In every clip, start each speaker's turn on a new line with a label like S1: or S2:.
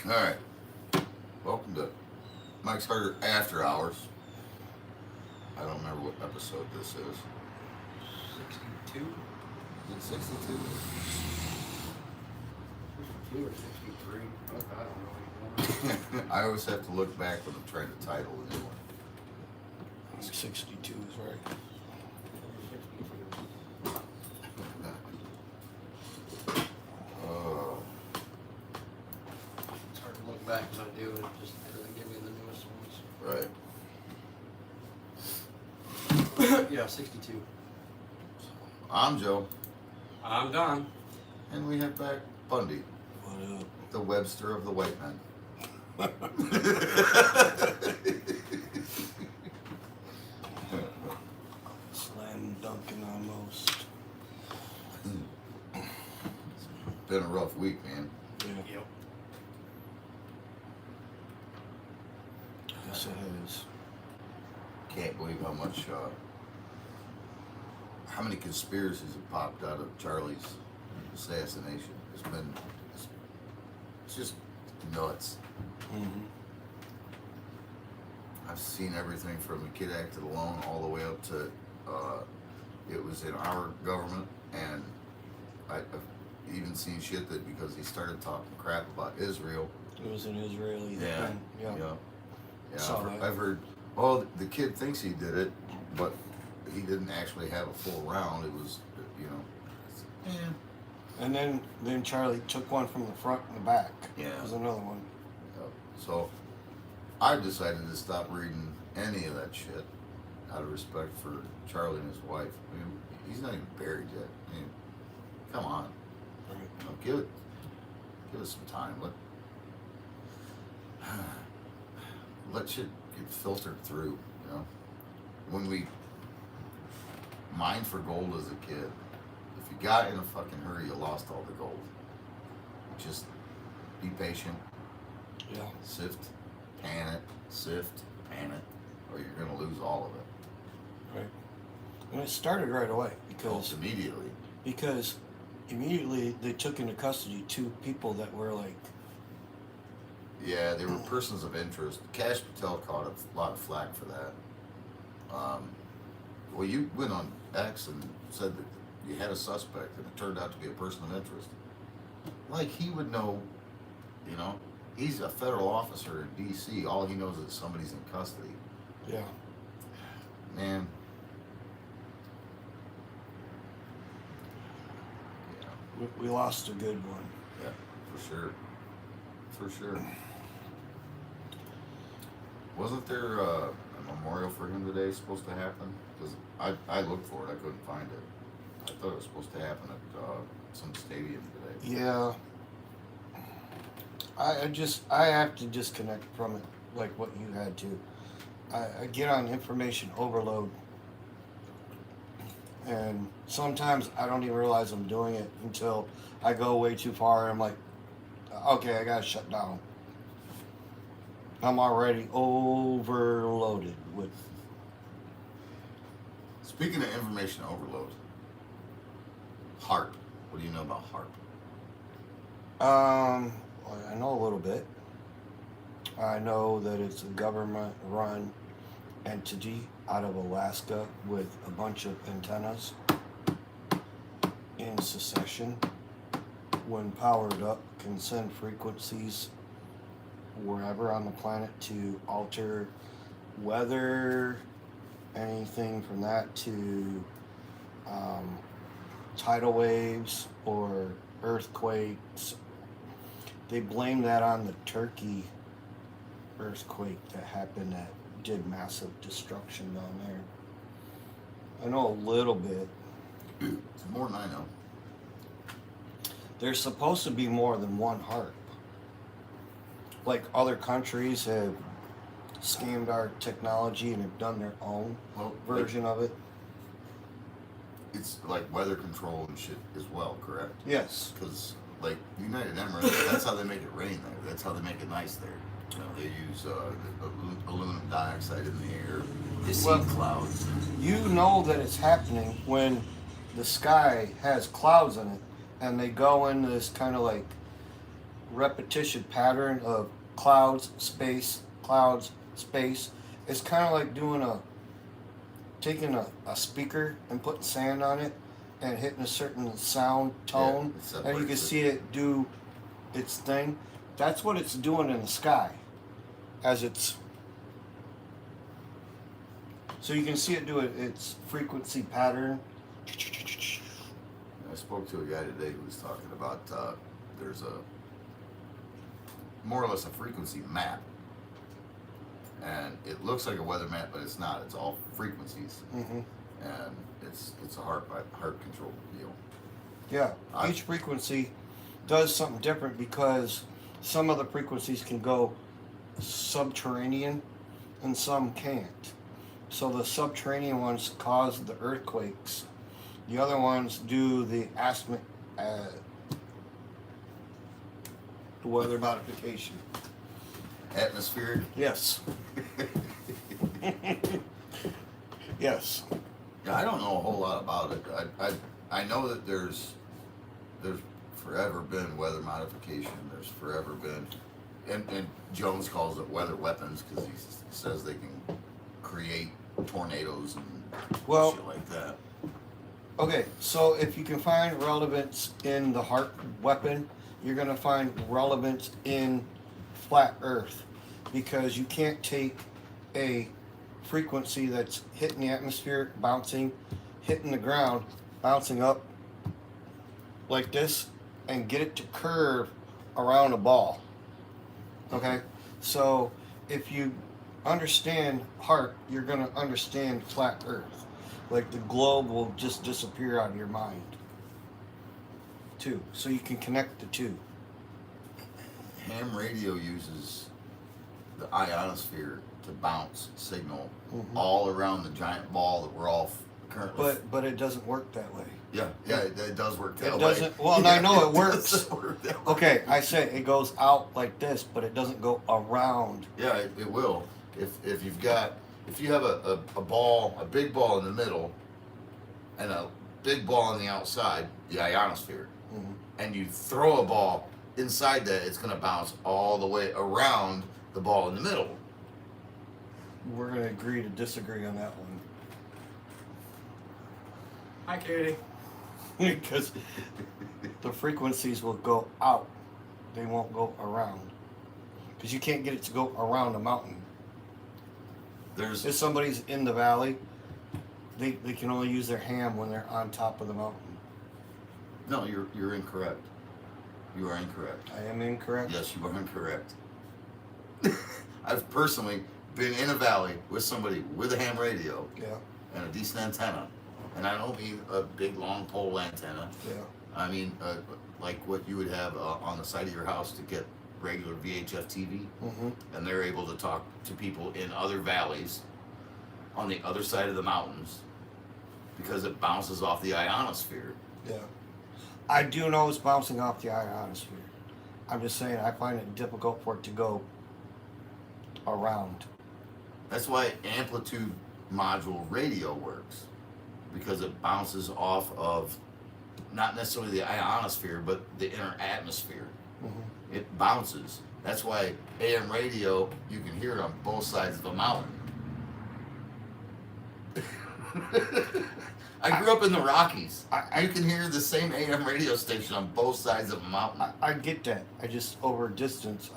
S1: All right. Welcome to Mike's Harder After Hours. I don't remember what episode this is.
S2: 62?
S1: Is it 62?
S2: 62 or 63? I don't know anymore.
S1: I always have to look back when I'm trying to title a new one.
S3: 62 is right.
S2: 62.
S1: Oh,
S2: It's hard to look back when I do it, just doesn't give me the newest
S1: right.
S2: ones. Yeah, 62.
S1: I'm Joe,
S2: I'm Don.
S1: and we have back Bundy,
S3: What up?
S1: the Webster of the white men.
S3: Slam dunking almost.
S1: Been a rough week, man.
S3: Yeah,
S2: Yep.
S3: yes it is.
S1: Can't believe how many conspiracies have popped out of Charlie's assassination. It's just nuts.
S3: Mm-hmm.
S1: I've seen everything from the kid acted alone all the way up to it was in our government, and I've even seen shit that because he started talking crap about Israel.
S3: It was an Israeli thing.
S1: Yeah. Yeah.
S3: Saw
S1: I've,
S3: that.
S1: I've heard. Oh, the kid thinks he did it, but he didn't actually have a full round. It was,
S3: And then Charlie took one from the front and the back.
S1: Yeah.
S3: There's another one.
S1: So I decided to stop reading any of that shit out of respect for Charlie and his wife. I mean, he's not even buried yet. I mean, come on.
S3: Right.
S1: Give it some time. Let shit get filtered through. When we mined for gold as a kid, if you got in a fucking hurry, you lost all the gold. Just be patient,
S3: Yeah.
S1: sift, pan it, or you're gonna lose all of it.
S3: Right. And it started right away
S1: Almost immediately.
S3: because immediately they took into custody two people that were like,
S1: Yeah, they were persons of interest. Cash Patel caught a lot of flack for that. Well, you went on X and said that you had a suspect, and it turned out to be a person of interest. Like he would know, he's a federal officer in D.C. All he knows is somebody's in custody.
S3: yeah.
S1: Man. Yeah,
S3: We lost a good one.
S1: yeah, for sure. For sure. Wasn't there a memorial for him today supposed to happen? Because I looked for it, I couldn't find it. I thought it was supposed to happen at some stadium today.
S3: Yeah. I have to disconnect from it like what you had to. I get on information overload, and sometimes I don't even realize I'm doing it until I go way too far and I'm like, okay, I gotta shut down. I'm already overloaded with.
S1: Speaking of information overload, HARP. What do you know about HARP?
S3: I know a little bit. I know that it's a government-run entity out of Alaska with a bunch of antennas in succession. When powered up, can send frequencies wherever on the planet to alter weather, anything from that to tidal waves or earthquakes. They blame that on the Turkey earthquake that happened that did massive destruction down there. I know a little bit.
S1: It's more than I know.
S3: There's supposed to be more than one HARP. Like other countries have scammed our technology and have done their own
S1: Well,
S3: version of it.
S1: It's like weather control and shit as well, correct?
S3: Yes.
S1: Because like United Emirates, that's how they make it rain there. That's how they make it nice there. They use aluminum dioxide in the air. They see
S3: Well,
S1: clouds.
S3: You know that it's happening when the sky has clouds in it and they go into this kind of like repetition pattern of clouds, space, clouds, space. It's kind of like taking a speaker and putting sand on it and hitting a certain sound tone,
S1: Yeah,
S3: and you can see it do its thing. That's what it's doing in the sky as it's. So you can see it do its frequency pattern.
S1: I spoke to a guy today who was talking about there's a more or less a frequency map, and it looks like a weather map, but it's not. It's all frequencies,
S3: Mm-hmm.
S1: and it's a heart control deal.
S3: Yeah, each frequency does something different because some of the frequencies can go subterranean and some can't. So the subterranean ones cause the earthquakes. The other ones do the the weather modification.
S1: Atmospheric.
S3: Yes. Yes.
S1: Yeah, I don't know a whole lot about it. I know that there's forever been weather modification. There's forever been, and Jones calls it weather weapons because he says they can create tornadoes and shit like that.
S3: Okay, so if you can find relevance in the heart weapon, you're going to find relevance in flat earth because you can't take a frequency that's hitting the atmosphere, bouncing, hitting the ground, bouncing up like this, and get it to curve around a ball. Okay, so if you understand heart, you're going to understand flat earth. Like the globe will just disappear out of your mind too, so you can connect the two.
S1: Ham radio uses the ionosphere to bounce signal all around the giant ball that we're all currently.
S3: But it doesn't work that way.
S1: Yeah, it does work that way.
S3: It doesn't. Well, I know it works.
S1: It doesn't work that way.
S3: Okay, I say it goes out like this, but it doesn't go around.
S1: Yeah, it will. If you have a ball, a big ball in the middle, and a big ball on the outside, the ionosphere, and you throw a ball inside that, it's going to bounce all the way around the ball in the middle.
S3: We're going to agree to disagree on that one.
S2: Hi, Katie.
S3: Because the frequencies will go out. They won't go around. Because you can't get it to go around a mountain. If somebody's in the valley, they can only use their ham when they're on top of the mountain.
S1: No, you're incorrect. You are incorrect.
S3: I am incorrect?
S1: Yes, you are incorrect. I've personally been in a valley with somebody with a ham radio and a decent antenna. And I don't mean a big long pole antenna.
S3: Yeah.
S1: I mean like what you would have on the side of your house to get regular VHF TV. And they're able to talk to people in other valleys on the other side of the mountains because it bounces off the ionosphere.
S3: Yeah. I do know it's bouncing off the ionosphere. I'm just saying I find it difficult for it to go around.
S1: That's why amplitude module radio works, because it bounces off of not necessarily the ionosphere, but the inner atmosphere. It bounces. That's why AM radio, you can hear it on both sides of a mountain. I grew up in the Rockies. You can hear the same AM radio station on both sides of a mountain.
S3: I get that. I just, over distance,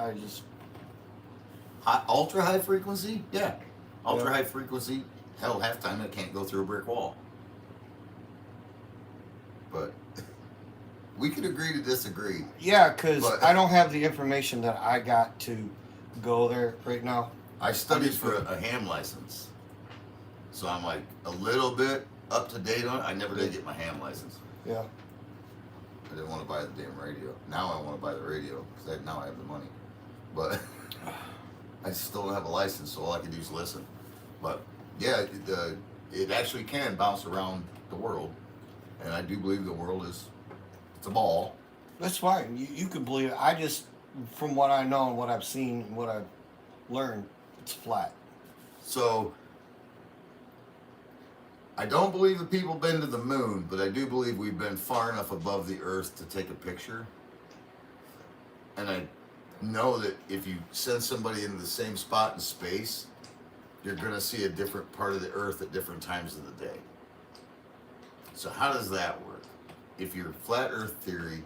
S1: Ultra high frequency? Yeah. Ultra high frequency, hell, half the time it can't go through a brick wall. But we could agree to disagree.
S3: Yeah, because I don't have the information that I got to go there right now.
S1: I studied for a ham license. So I'm like a little bit up to date on it. I never did get my ham license.
S3: Yeah.
S1: I didn't want to buy the damn radio. Now I want to buy the radio because now I have the money. But I still don't have a license, so all I can do is listen. But yeah, it actually can bounce around the world. And I do believe the world it's a ball.
S3: That's fine. You can believe it. I just, from what I know and what I've seen and what I've learned, it's flat.
S1: So I don't believe that people have been to the moon, but I do believe we've been far enough above the earth to take a picture. And I know that if you send somebody into the same spot in space, you're going to see a different part of the Earth at different times of the day. So how does that work? If you're flat Earth theory,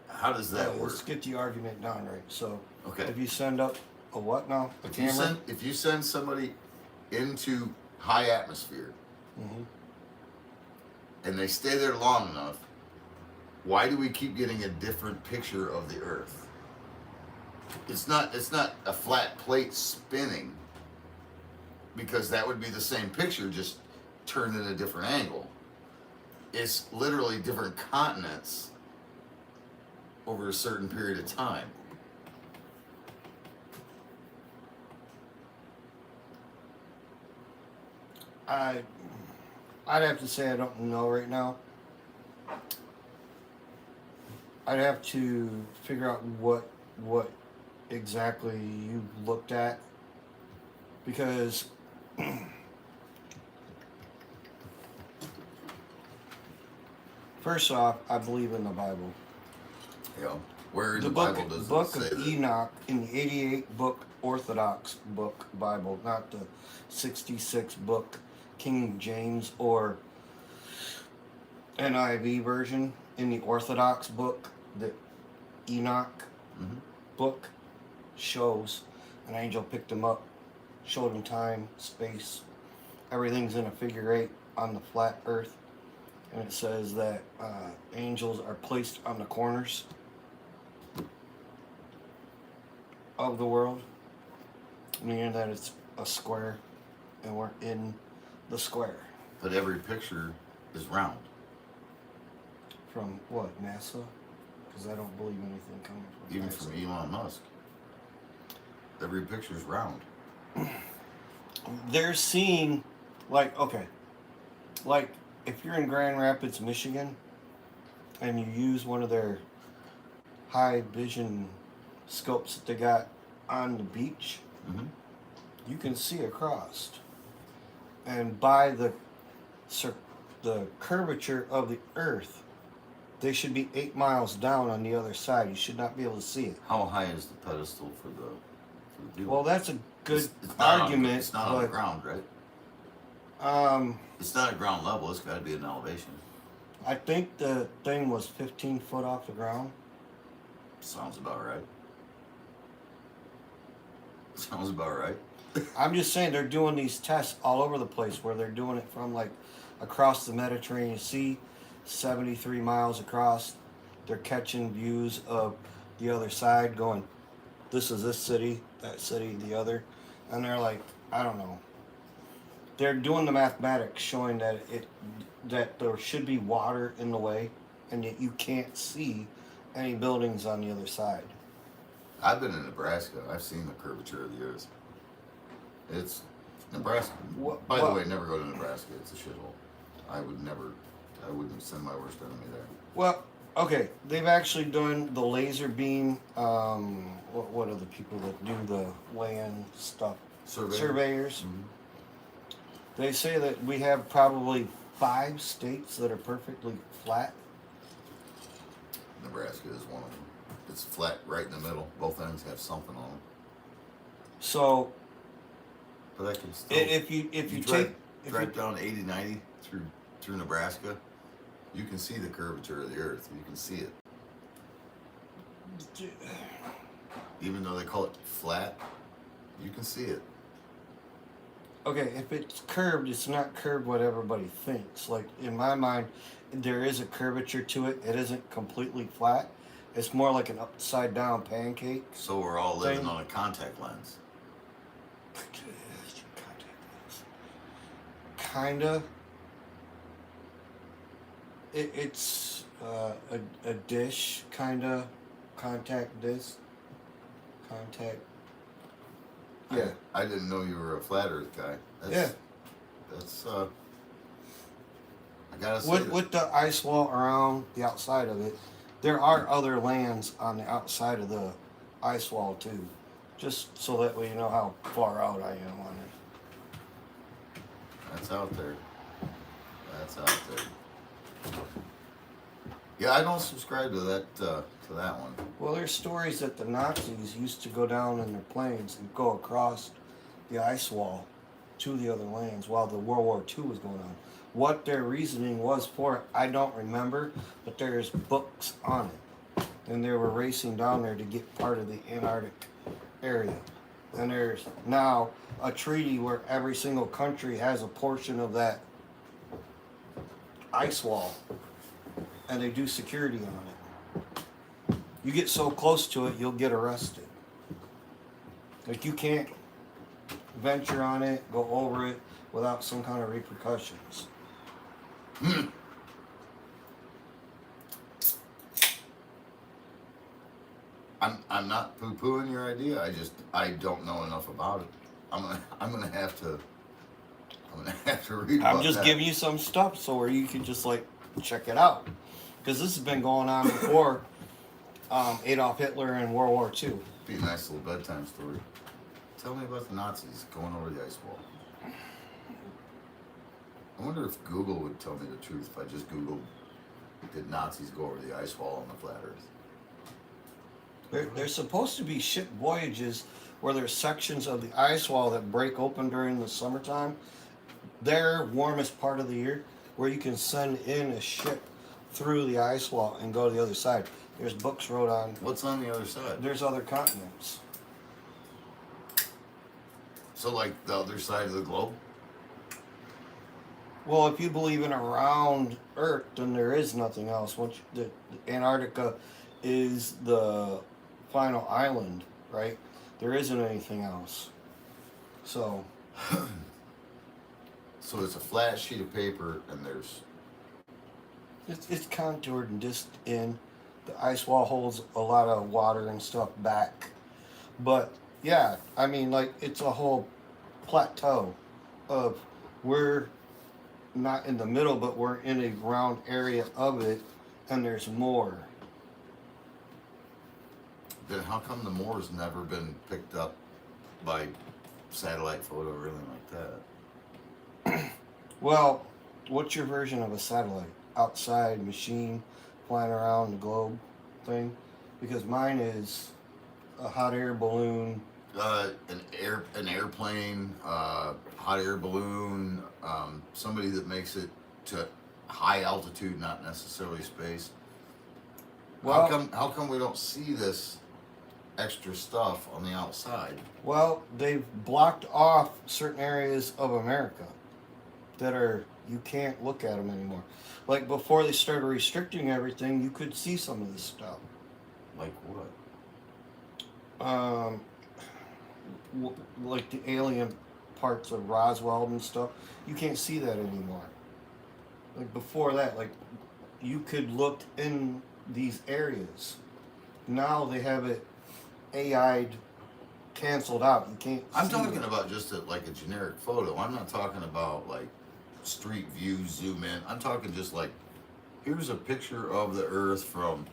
S1: how does that work?
S3: Let's get the argument down right. So,
S1: Okay.
S3: if you send up a what now? A camera?
S1: If you send somebody into high atmosphere
S3: Mm-hmm.
S1: and they stay there long enough, why do we keep getting a different picture of the Earth? It's not a flat plate spinning, because that would be the same picture, just turned in a different angle. It's literally different continents over a certain period of time.
S3: I'd have to say I don't know right now. I'd have to figure out what exactly you looked at, because first off, I believe in the Bible.
S1: Yeah. Where in the
S3: book,
S1: Bible does
S3: book
S1: it say
S3: of
S1: that?
S3: Enoch, in the 88 book Orthodox book Bible, not the 66 book King James or NIV version. In the Orthodox book, the Enoch
S1: Mm-hmm.
S3: book shows an angel picked him up, showed him time, space, everything's in a figure eight on the flat earth, and it says that angels are placed on the corners of the world, meaning that it's a square and we're in the square.
S1: But every picture is round.
S3: From what, NASA? Because I don't believe anything coming from
S1: Even
S3: NASA.
S1: from Elon Musk. Every picture's round.
S3: They're seeing, like, okay, like if you're in Grand Rapids, Michigan, and you use one of their high vision scopes that they got on the beach,
S1: Mm-hmm.
S3: you can see across. And by the curvature of the Earth, they should be 8 miles down on the other side. You should not be able to see it.
S1: How high is the pedestal for the viewer?
S3: Well, that's a good
S1: It's not
S3: argument.
S1: it's not on the ground, right? It's not at ground level. It's got to be an elevation.
S3: I think the thing was 15 foot off the ground.
S1: Sounds about right. Sounds about right.
S3: I'm just saying they're doing these tests all over the place, where they're doing it from like across the Mediterranean Sea, 73 miles across. They're catching views of the other side, going, this is this city, that city, the other. And they're like, I don't know. They're doing the mathematics showing that there should be water in the way, and that you can't see any buildings on the other side.
S1: I've been in Nebraska. I've seen the curvature of the Earth. It's Nebraska. By the way, never go to Nebraska. It's a shithole. I wouldn't send my worst enemy there.
S3: Well, okay, they've actually done the laser beam. What are the people that do the land stuff? Surveyors.
S1: Mm-hmm.
S3: They say that we have probably 5 states that are perfectly flat.
S1: Nebraska is one of them. It's flat right in the middle. Both ends have something on them.
S3: So,
S1: But I can still.
S3: if you
S1: drive down 80, 90 through Nebraska, you can see the curvature of the Earth. You can see it. Even though they call it flat, you can see it.
S3: Okay, if it's curved, it's not curved what everybody thinks. Like, in my mind, there is a curvature to it. It isn't completely flat. It's more like an upside down pancake.
S1: So we're all living
S3: Thing.
S1: on a contact lens.
S3: Kinda. It's a dish, kinda. Contact disc. Contact. Yeah.
S1: I didn't know you were a flat Earth guy. That's I gotta say.
S3: With the ice wall around the outside of it, there are other lands on the outside of the ice wall too. Just so that way you know how far out I am on it.
S1: That's out there. That's out there. Yeah, I don't subscribe to that one.
S3: Well, there's stories that the Nazis used to go down in their planes and go across the ice wall to the other lands while the World War II was going on. What their reasoning was for it, I don't remember, but there's books on it. And they were racing down there to get part of the Antarctic area. And there's now a treaty where every single country has a portion of that ice wall. And they do security on it. You get so close to it, you'll get arrested. Like, you can't venture on it, go over it without some kind of repercussions.
S1: I'm not poo-pooing your idea. I don't know enough about it. I'm gonna have to read.
S3: I'm just giving you some stuff so where you can just like check it out, because this has been going on before Adolf Hitler and World War II.
S1: Be a nice little bedtime story. Tell me about the Nazis going over the ice wall. I wonder if Google would tell me the truth if I just Googled, did Nazis go over the ice wall on the flat Earth?
S3: There's supposed to be ship voyages where there's sections of the ice wall that break open during the summertime, their warmest part of the year, where you can send in a ship through the ice wall and go to the other side. There's books wrote on.
S1: What's on the other side?
S3: There's other continents.
S1: So like the other side of the globe?
S3: Well, if you believe in a round Earth, then there is nothing else. Once the Antarctica is the final island, right? There isn't anything else. So.
S1: So it's a flat sheet of paper, and there's.
S3: It's contoured and just in. The ice wall holds a lot of water and stuff back. But yeah, I mean, like, it's a whole plateau of we're not in the middle, but we're in a round area of it, and there's more.
S1: Then how come the more's never been picked up by satellite photo or anything like that?
S3: Well, what's your version of a satellite? Outside machine flying around the globe thing? Because mine is a hot air balloon.
S1: An airplane, hot air balloon, somebody that makes it to high altitude, not necessarily space.
S3: Well,
S1: how come we don't see this extra stuff on the outside?
S3: Well, they've blocked off certain areas of America that are, you can't look at them anymore. Like before they started restricting everything, you could see some of this stuff.
S1: Like what?
S3: Like the alien parts of Roswell and stuff. You can't see that anymore. Like before that, like you could look in these areas. Now they have it AI'd, canceled out. You can't.
S1: I'm
S3: see
S1: talking
S3: it.
S1: about just like a generic photo. I'm not talking about like street view, zoom in. I'm talking just like, here's a picture of the Earth from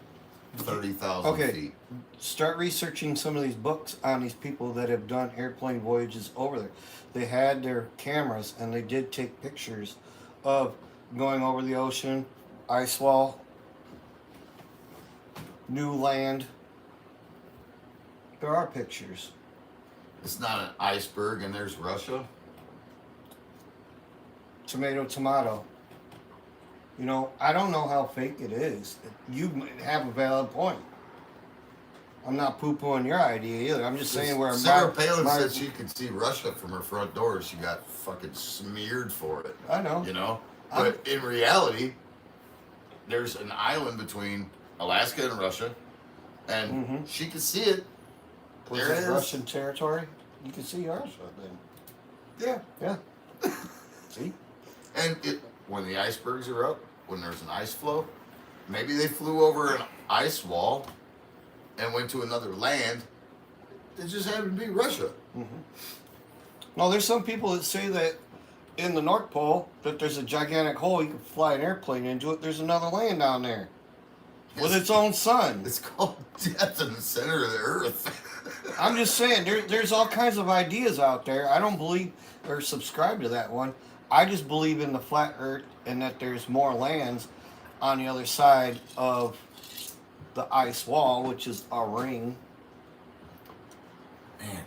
S1: 30,000 feet.
S3: Start researching some of these books on these people that have done airplane voyages over there. They had their cameras and they did take pictures of going over the ocean, ice wall, new land. There are pictures.
S1: It's not an iceberg and there's Russia.
S3: Tomato, tomato. You know, I don't know how fake it is. You have a valid point. I'm not poo-pooing your idea either. I'm just saying where
S1: Sarah Palin said she could see Russia from her front door. She got fucking smeared for it.
S3: I know.
S1: You know? But in reality, there's an island between Alaska and Russia, and she could see it.
S3: Was
S1: There it
S3: it
S1: is.
S3: Russian territory? You can see Russia then.
S1: Yeah.
S3: Yeah. See?
S1: And when the icebergs are up, when there's an ice flow, maybe they flew over an ice wall and went to another land. It just happened to be Russia.
S3: No, there's some people that say that in the North Pole that there's a gigantic hole you can fly an airplane into it. There's another land down there with its own sun.
S1: It's called death in the center of the earth.
S3: I'm just saying, there's all kinds of ideas out there. I don't believe or subscribe to that one. I just believe in the flat earth and that there's more lands. on the other side of the ice wall, which is a ring.
S1: Man,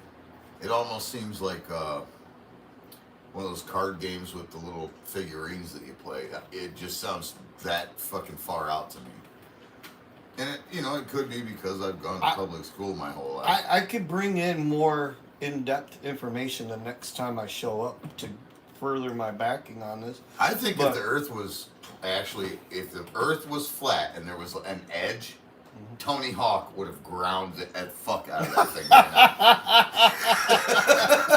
S1: it almost seems like one of those card games with the little figurines that you play. It just sounds that fucking far out to me. And it, it could be because I've gone to public school my whole life.
S3: I could bring in more in-depth information the next time I show up to further my backing on this.
S1: I think if the Earth was if the Earth was flat and there was an edge, Tony Hawk would have ground the fuck out of that thing right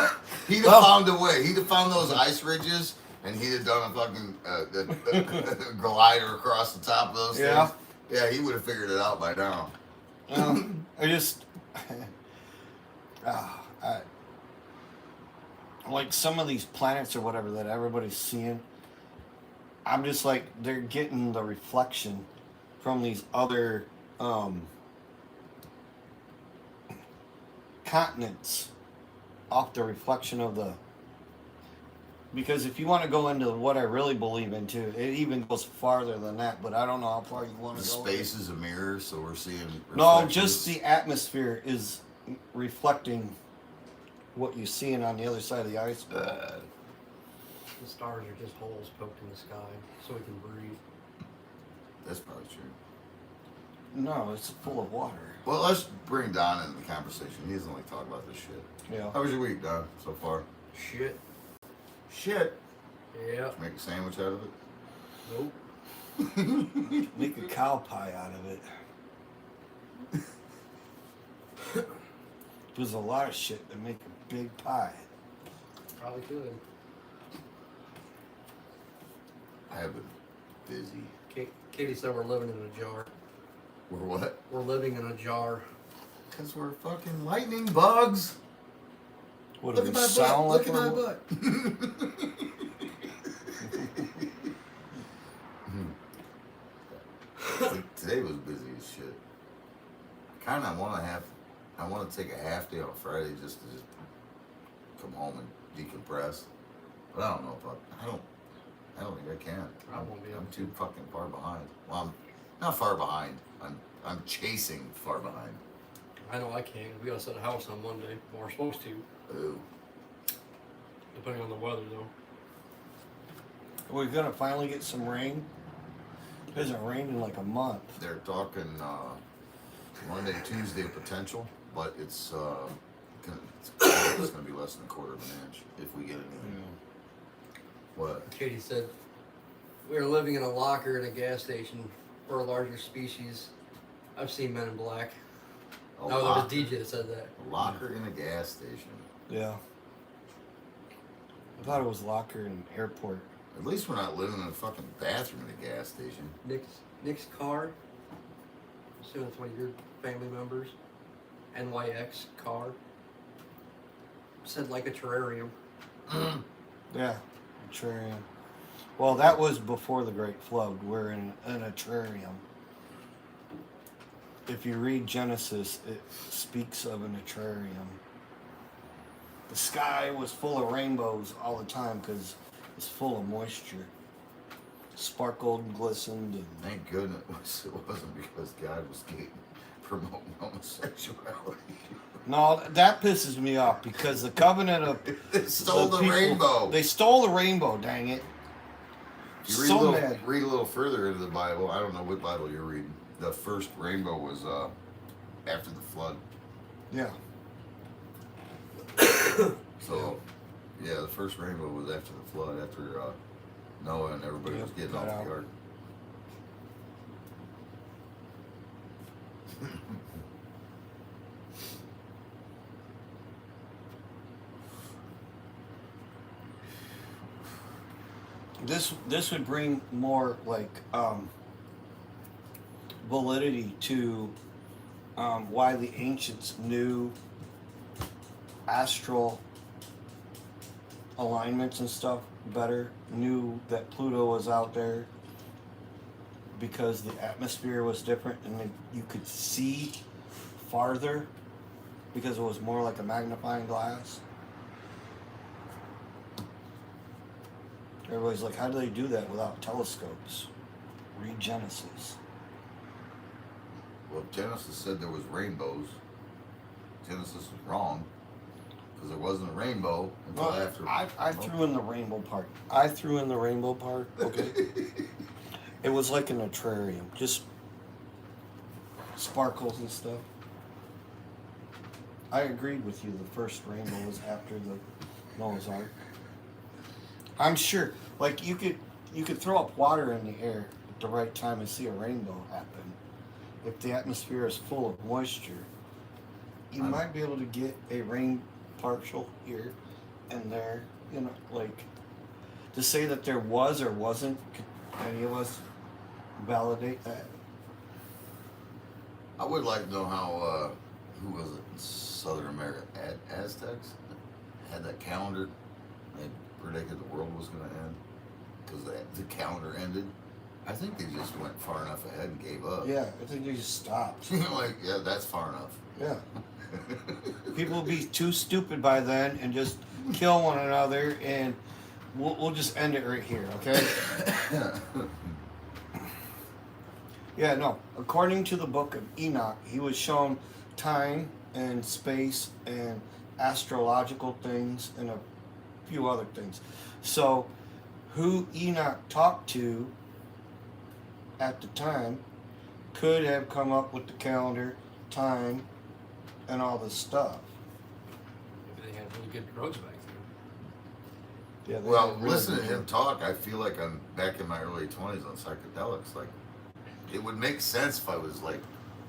S1: now. He'd have found a way. He'd have found those ice ridges, and he'd have done a fucking glider across the top of those things. Yeah, he would have figured it out by now.
S3: I just, like some of these planets or whatever that everybody's seeing, I'm just like, they're getting the reflection from these other continents off the reflection of the, because if you want to go into what I really believe into, it even goes farther than that, but I don't know how far you want to go.
S1: Space is a mirror, so we're seeing reflections.
S3: No, just the atmosphere is reflecting what you're seeing on the other side of the ice.
S2: The stars are just holes poked in the sky so we can breathe.
S1: That's probably true.
S3: No, it's full of water.
S1: Well, let's bring Don into the conversation. He doesn't like talk about this shit.
S3: Yeah.
S1: How was your week, Don, so far?
S2: Shit.
S1: Shit.
S2: Yeah.
S1: Make a sandwich out of it?
S2: Nope.
S3: Make a cow pie out of it. There's a lot of shit that make a big pie.
S2: Probably could.
S1: I have been busy.
S2: Katie said we're living in a jar.
S1: We're what?
S2: We're living in a jar.
S1: Because we're fucking lightning bugs.
S3: What
S1: Look
S3: do
S1: at
S3: we
S1: my
S3: sound
S1: butt.
S3: like?
S1: Look at my butt. Today was busy as shit. Kind of want to take a half day on Friday just to come home and decompress. But I don't know if I don't think I can.
S2: I won't be able
S1: I'm
S2: to.
S1: too fucking far behind. Well, I'm not far behind. I'm chasing far behind.
S2: I know I can't. We gotta set a house on Monday. Well, we're supposed to.
S1: Ooh.
S2: Depending on the weather, though.
S3: We're gonna finally get some rain. It hasn't rained in like a month.
S1: They're talking Monday, Tuesday potential, but it's gonna be less than a quarter of an inch if we get anything. What?
S2: Katie said we were living in a locker in a gas station for a larger species. I've seen Men in Black.
S1: A
S2: No,
S1: locker,
S2: there was DJ that said that.
S1: a locker in a gas station.
S3: Yeah. I thought it was locker in airport.
S1: At least we're not living in a fucking bathroom in a gas station.
S2: Nick's car. Assuming it's one of your family members. NYX car. Said like a terrarium.
S3: Yeah, a terrarium. Well, that was before the Great Flood. We're in a terrarium. If you read Genesis, it speaks of an terrarium. The sky was full of rainbows all the time because it's full of moisture. Sparkled and glistened. And
S1: Thank goodness it wasn't because God was promoting homosexuality.
S3: no, that pisses me off because the covenant of
S1: They stole the
S3: people-
S1: rainbow.
S3: They stole the rainbow. Dang it!
S1: You read,
S3: So mad.
S1: read a little further into the Bible. I don't know what Bible you're reading. The first rainbow was after the flood.
S3: Yeah.
S1: So, yeah, the first rainbow was after the flood, after Noah and everybody was getting off
S3: got
S1: the
S3: out.
S1: ark.
S3: This would bring more like validity to why the ancients knew astral alignments and stuff better, knew that Pluto was out there because the atmosphere was different and then you could see farther because it was more like a magnifying glass. Everybody's like, how do they do that without telescopes? Read Genesis.
S1: Well, if Genesis said there was rainbows, Genesis was wrong because there wasn't a rainbow until
S3: Well,
S1: after.
S3: I threw in the rainbow part. Okay. It was like in a terrarium, just sparkles and stuff. I agreed with you. The first rainbow was after the Noah's Ark. I'm sure, like you could throw up water in the air at the right time and see a rainbow happen. If the atmosphere is full of moisture, you might be able to get a rain partial here and there. You know, like to say that there was or wasn't. Could any of us validate that?
S1: I would like to know how, who was it in Southern America? Aztecs had that calendar. They predicted the world was going to end because the calendar ended. I think they just went far enough ahead and gave up.
S3: Yeah, I think they just stopped.
S1: Like, yeah, that's far enough.
S3: Yeah. People will be too stupid by then and just kill one another, and we'll just end it right here, okay? Yeah, no. According to the book of Enoch, he was shown time and space and astrological things and a few other things. So, who Enoch talked to at the time could have come up with the calendar, time, and all this stuff.
S2: Maybe they had really good drugs back then.
S3: Yeah. they
S1: Well,
S3: had really
S1: listen to
S3: good-
S1: him talk. I feel like I'm back in my early 20s on psychedelics. Like, it would make sense if I was like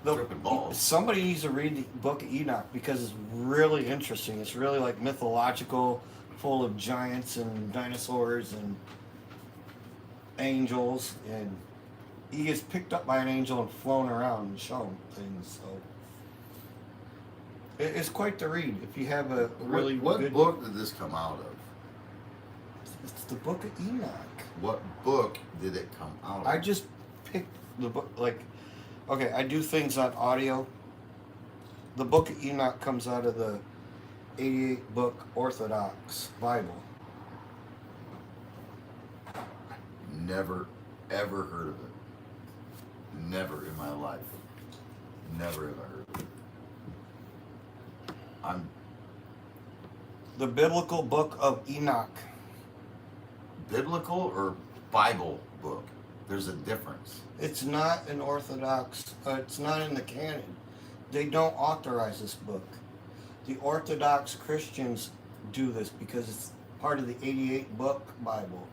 S1: tripping balls.
S3: Somebody needs to read the book of Enoch because it's really interesting. It's really like mythological, full of giants and dinosaurs and angels, and he gets picked up by an angel and flown around and shown things. So it's quite the read if you have a really
S1: what
S3: good
S1: book did this come out of?
S3: It's the book of Enoch.
S1: What book did it come out of?
S3: I just picked the book. Like, okay, I do things on audio. The book of Enoch comes out of the 88 book Orthodox Bible.
S1: Never, ever heard of it. Never in my life. Never have I heard of it. I'm
S3: The biblical book of Enoch.
S1: biblical or Bible book. There's a difference.
S3: It's not an Orthodox, it's not in the canon. They don't authorize this book. The Orthodox Christians do this because it's part of the 88 book Bible.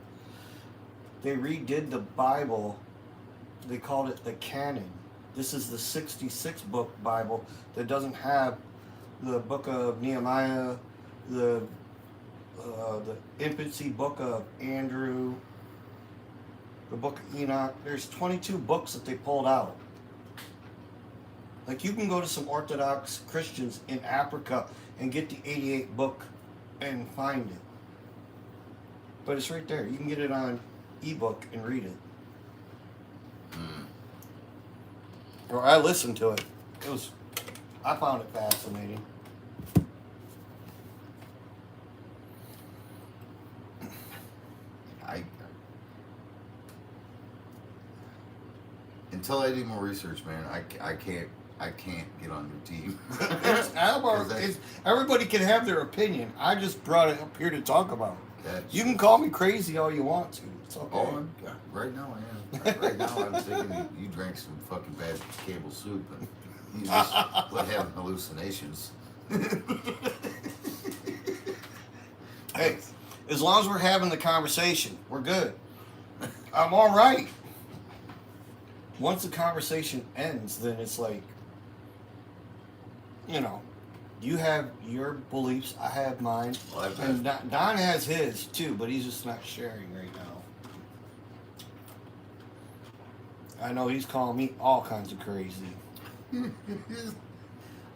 S3: They redid the Bible, they called it the canon. This is the 66 book Bible that doesn't have the book of Nehemiah, the infancy book of Andrew, the book of Enoch. There's 22 books that they pulled out. Like, you can go to some Orthodox Christians in Africa and get the 88 book and find it. But it's right there. You can get it on ebook and read it. Or I listened to it. I found it fascinating.
S1: Until I do more research, man, I can't get on your team.
S3: Everybody can have their opinion. I just brought it up here to talk about it. You can call me crazy all you want to. It's okay.
S1: Oh, right now I am. Right now I'm thinking you drank some fucking bad cable soup and you just quit having hallucinations.
S3: Hey, as long as we're having the conversation, we're good. I'm all right. Once the conversation ends, then it's like, you have your beliefs, I have mine,
S1: Well,
S3: and Don has his too, but he's just not sharing right now. I know he's calling me all kinds of crazy.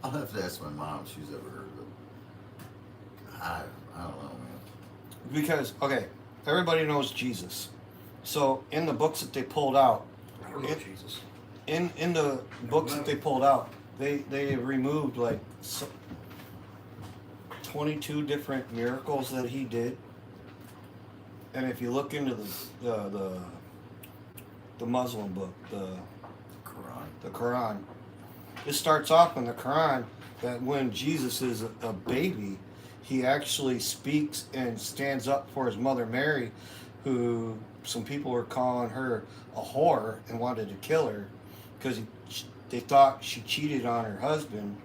S1: I'll have to ask my mom if she's ever heard of it. I don't know, man.
S3: Because, okay, everybody knows Jesus. So in the books that they pulled out,
S2: I don't know Jesus.
S3: in the books that they pulled out, they removed like 22 different miracles that he did. And if you look into the the Muslim book,
S1: Quran.
S3: the Quran. It starts off in the Quran that when Jesus is a baby, he actually speaks and stands up for his mother Mary, who some people were calling her a whore and wanted to kill her because they thought she cheated on her husband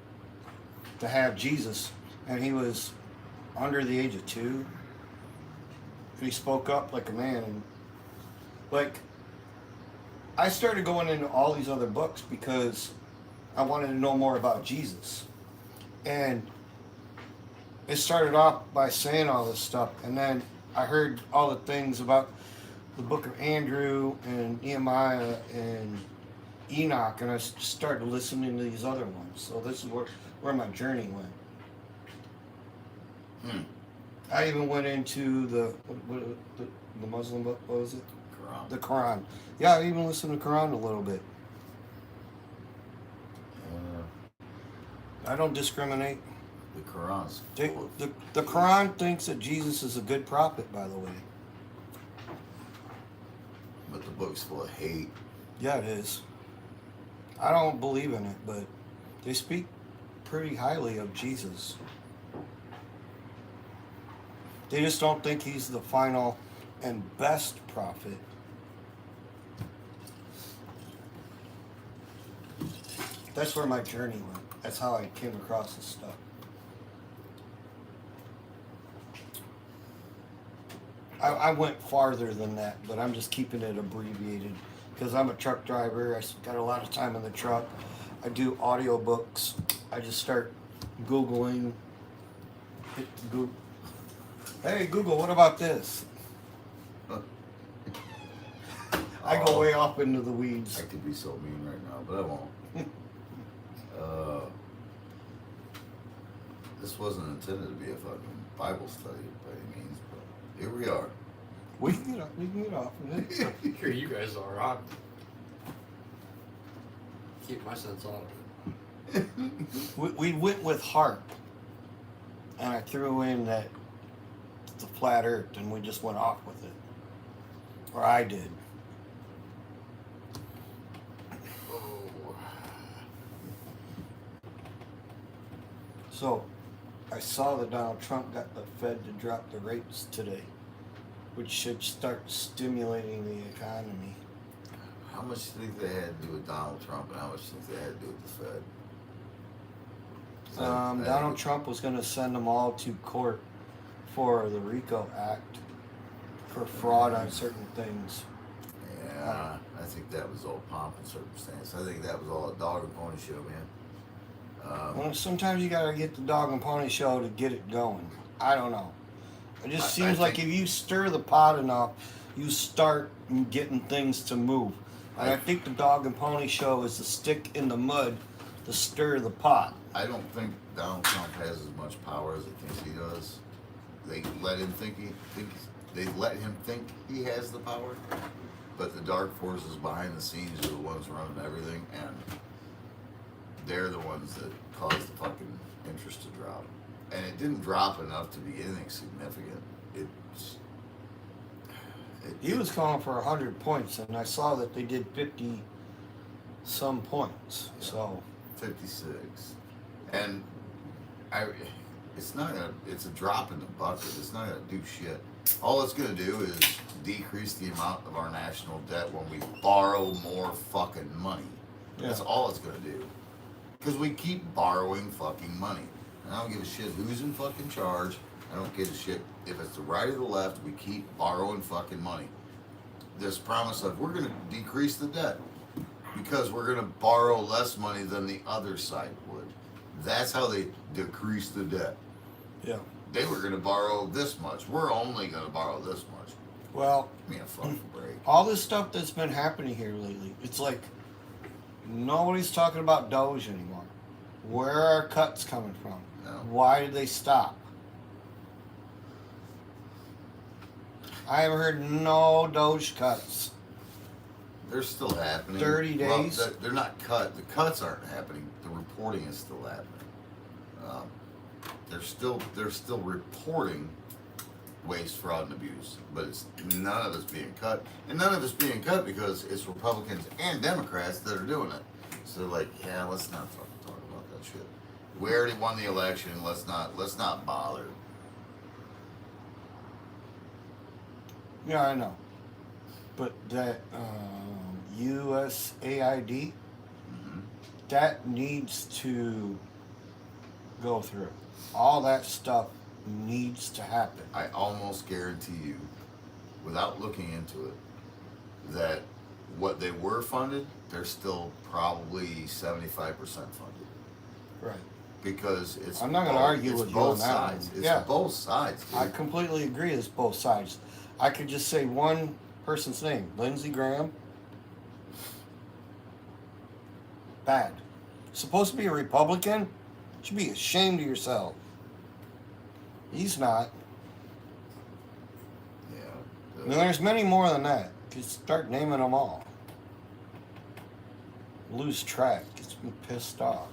S3: to have Jesus, and he was under the age of 2. And he spoke up like a man, and like I started going into all these other books because I wanted to know more about Jesus. And it started off by saying all this stuff, and then I heard all the things about the book of Andrew and Nehemiah and Enoch, and I started listening to these other ones. So this is where my journey went. I even went into the Muslim book. What was it?
S1: Quran.
S3: The Quran. Yeah, I even listened to Quran a little bit. I don't discriminate.
S1: The Quran's full of
S3: The Quran thinks that Jesus is a good prophet, by the way.
S1: but the book's full of hate.
S3: Yeah, it is. I don't believe in it, but they speak pretty highly of Jesus. They just don't think he's the final and best prophet. That's where my journey went. That's how I came across this stuff. I went farther than that, but I'm just keeping it abbreviated because I'm a truck driver. I got a lot of time in the truck. I do audiobooks. I just start Googling. Hit Google. Hey, Google, what about this? I go way off into the weeds.
S1: I could be so mean right now, but I won't. This wasn't intended to be a fucking Bible study by any means, but here we are.
S3: We can get off of it.
S2: Here you guys are. I keep my sense out of it.
S3: We went with harp, and I threw in that it's a flat earth, and we just went off with it. Or I did. So, I saw that Donald Trump got the Fed to drop the rates today, which should start stimulating the economy.
S1: How much do you think they had to do with Donald Trump, and how much do you think they had to do with the Fed?
S3: Donald Trump was going to send them all to court for the RICO Act for fraud on certain things.
S1: Yeah, I think that was all pomp and circumstance. I think that was all a dog and pony show, man.
S3: Well, sometimes you gotta get the dog and pony show to get it going. I don't know. It just seems like if you stir the pot enough, you start getting things to move. And I think the dog and pony show is the stick in the mud to stir the pot.
S1: I don't think Donald Trump has as much power as he thinks he does. They let him think he has the power, but the dark forces behind the scenes are the ones running everything, and they're the ones that caused the fucking interest to drop. And it didn't drop enough to be anything significant.
S3: He was calling for 100 points, and I saw that they did 50 some points.
S1: Yeah.
S3: So
S1: 56, and it's a drop in the bucket. It's not gonna do shit. All it's gonna do is decrease the amount of our national debt when we borrow more fucking money. That's all it's gonna do. Because we keep borrowing fucking money. And I don't give a shit who's in fucking charge. I don't give a shit if it's the right or the left. We keep borrowing fucking money. This promise of we're gonna decrease the debt because we're gonna borrow less money than the other side would. That's how they decrease the debt.
S3: yeah.
S1: They were gonna borrow this much. We're only gonna borrow this much.
S3: Well,
S1: Give me a fucking break.
S3: all this stuff that's been happening here lately, it's like nobody's talking about Doge anymore. Where are cuts coming from?
S1: No.
S3: Why did they stop? I haven't heard no Doge cuts.
S1: They're still happening.
S3: 30 days?
S1: Well, they're not cut. The cuts aren't happening. The reporting is still happening. They're still reporting waste, fraud, and abuse. But it's none of it's being cut, and none of it's being cut because it's Republicans and Democrats that are doing it. So like, yeah, let's not fucking talk about that shit. We already won the election. Let's not bother.
S3: Yeah, I know. But that USAID,
S1: Mm-hmm.
S3: that needs to go through. All that stuff needs to happen.
S1: I almost guarantee you, without looking into it, that what they were funded, they're still probably 75% funded.
S3: Right.
S1: Because it's
S3: I'm not going to argue
S1: it's
S3: with you
S1: both
S3: on that
S1: sides.
S3: one.
S1: It's
S3: Yeah.
S1: both sides. Dude.
S3: I completely agree. It's both sides. I could just say one person's name, Lindsey Graham. Bad. Supposed to be a Republican? You should be ashamed of yourself. He's not.
S1: Yeah.
S3: And there's many more than that. Just start naming them all. Lose track. Gets me pissed off.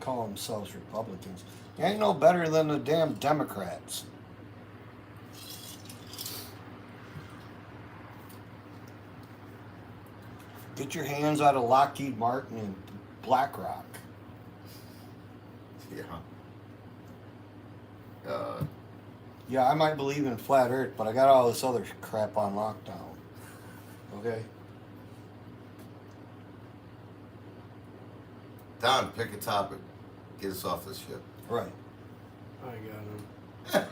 S3: Call themselves Republicans. You ain't no better than the damn Democrats. Get your hands out of Lockheed Martin and BlackRock.
S1: Yeah.
S3: Yeah, I might believe in flat Earth, but I got all this other crap on lockdown. Okay?
S1: Don, pick a topic. Get us off this shit.
S3: Right.
S2: I got him.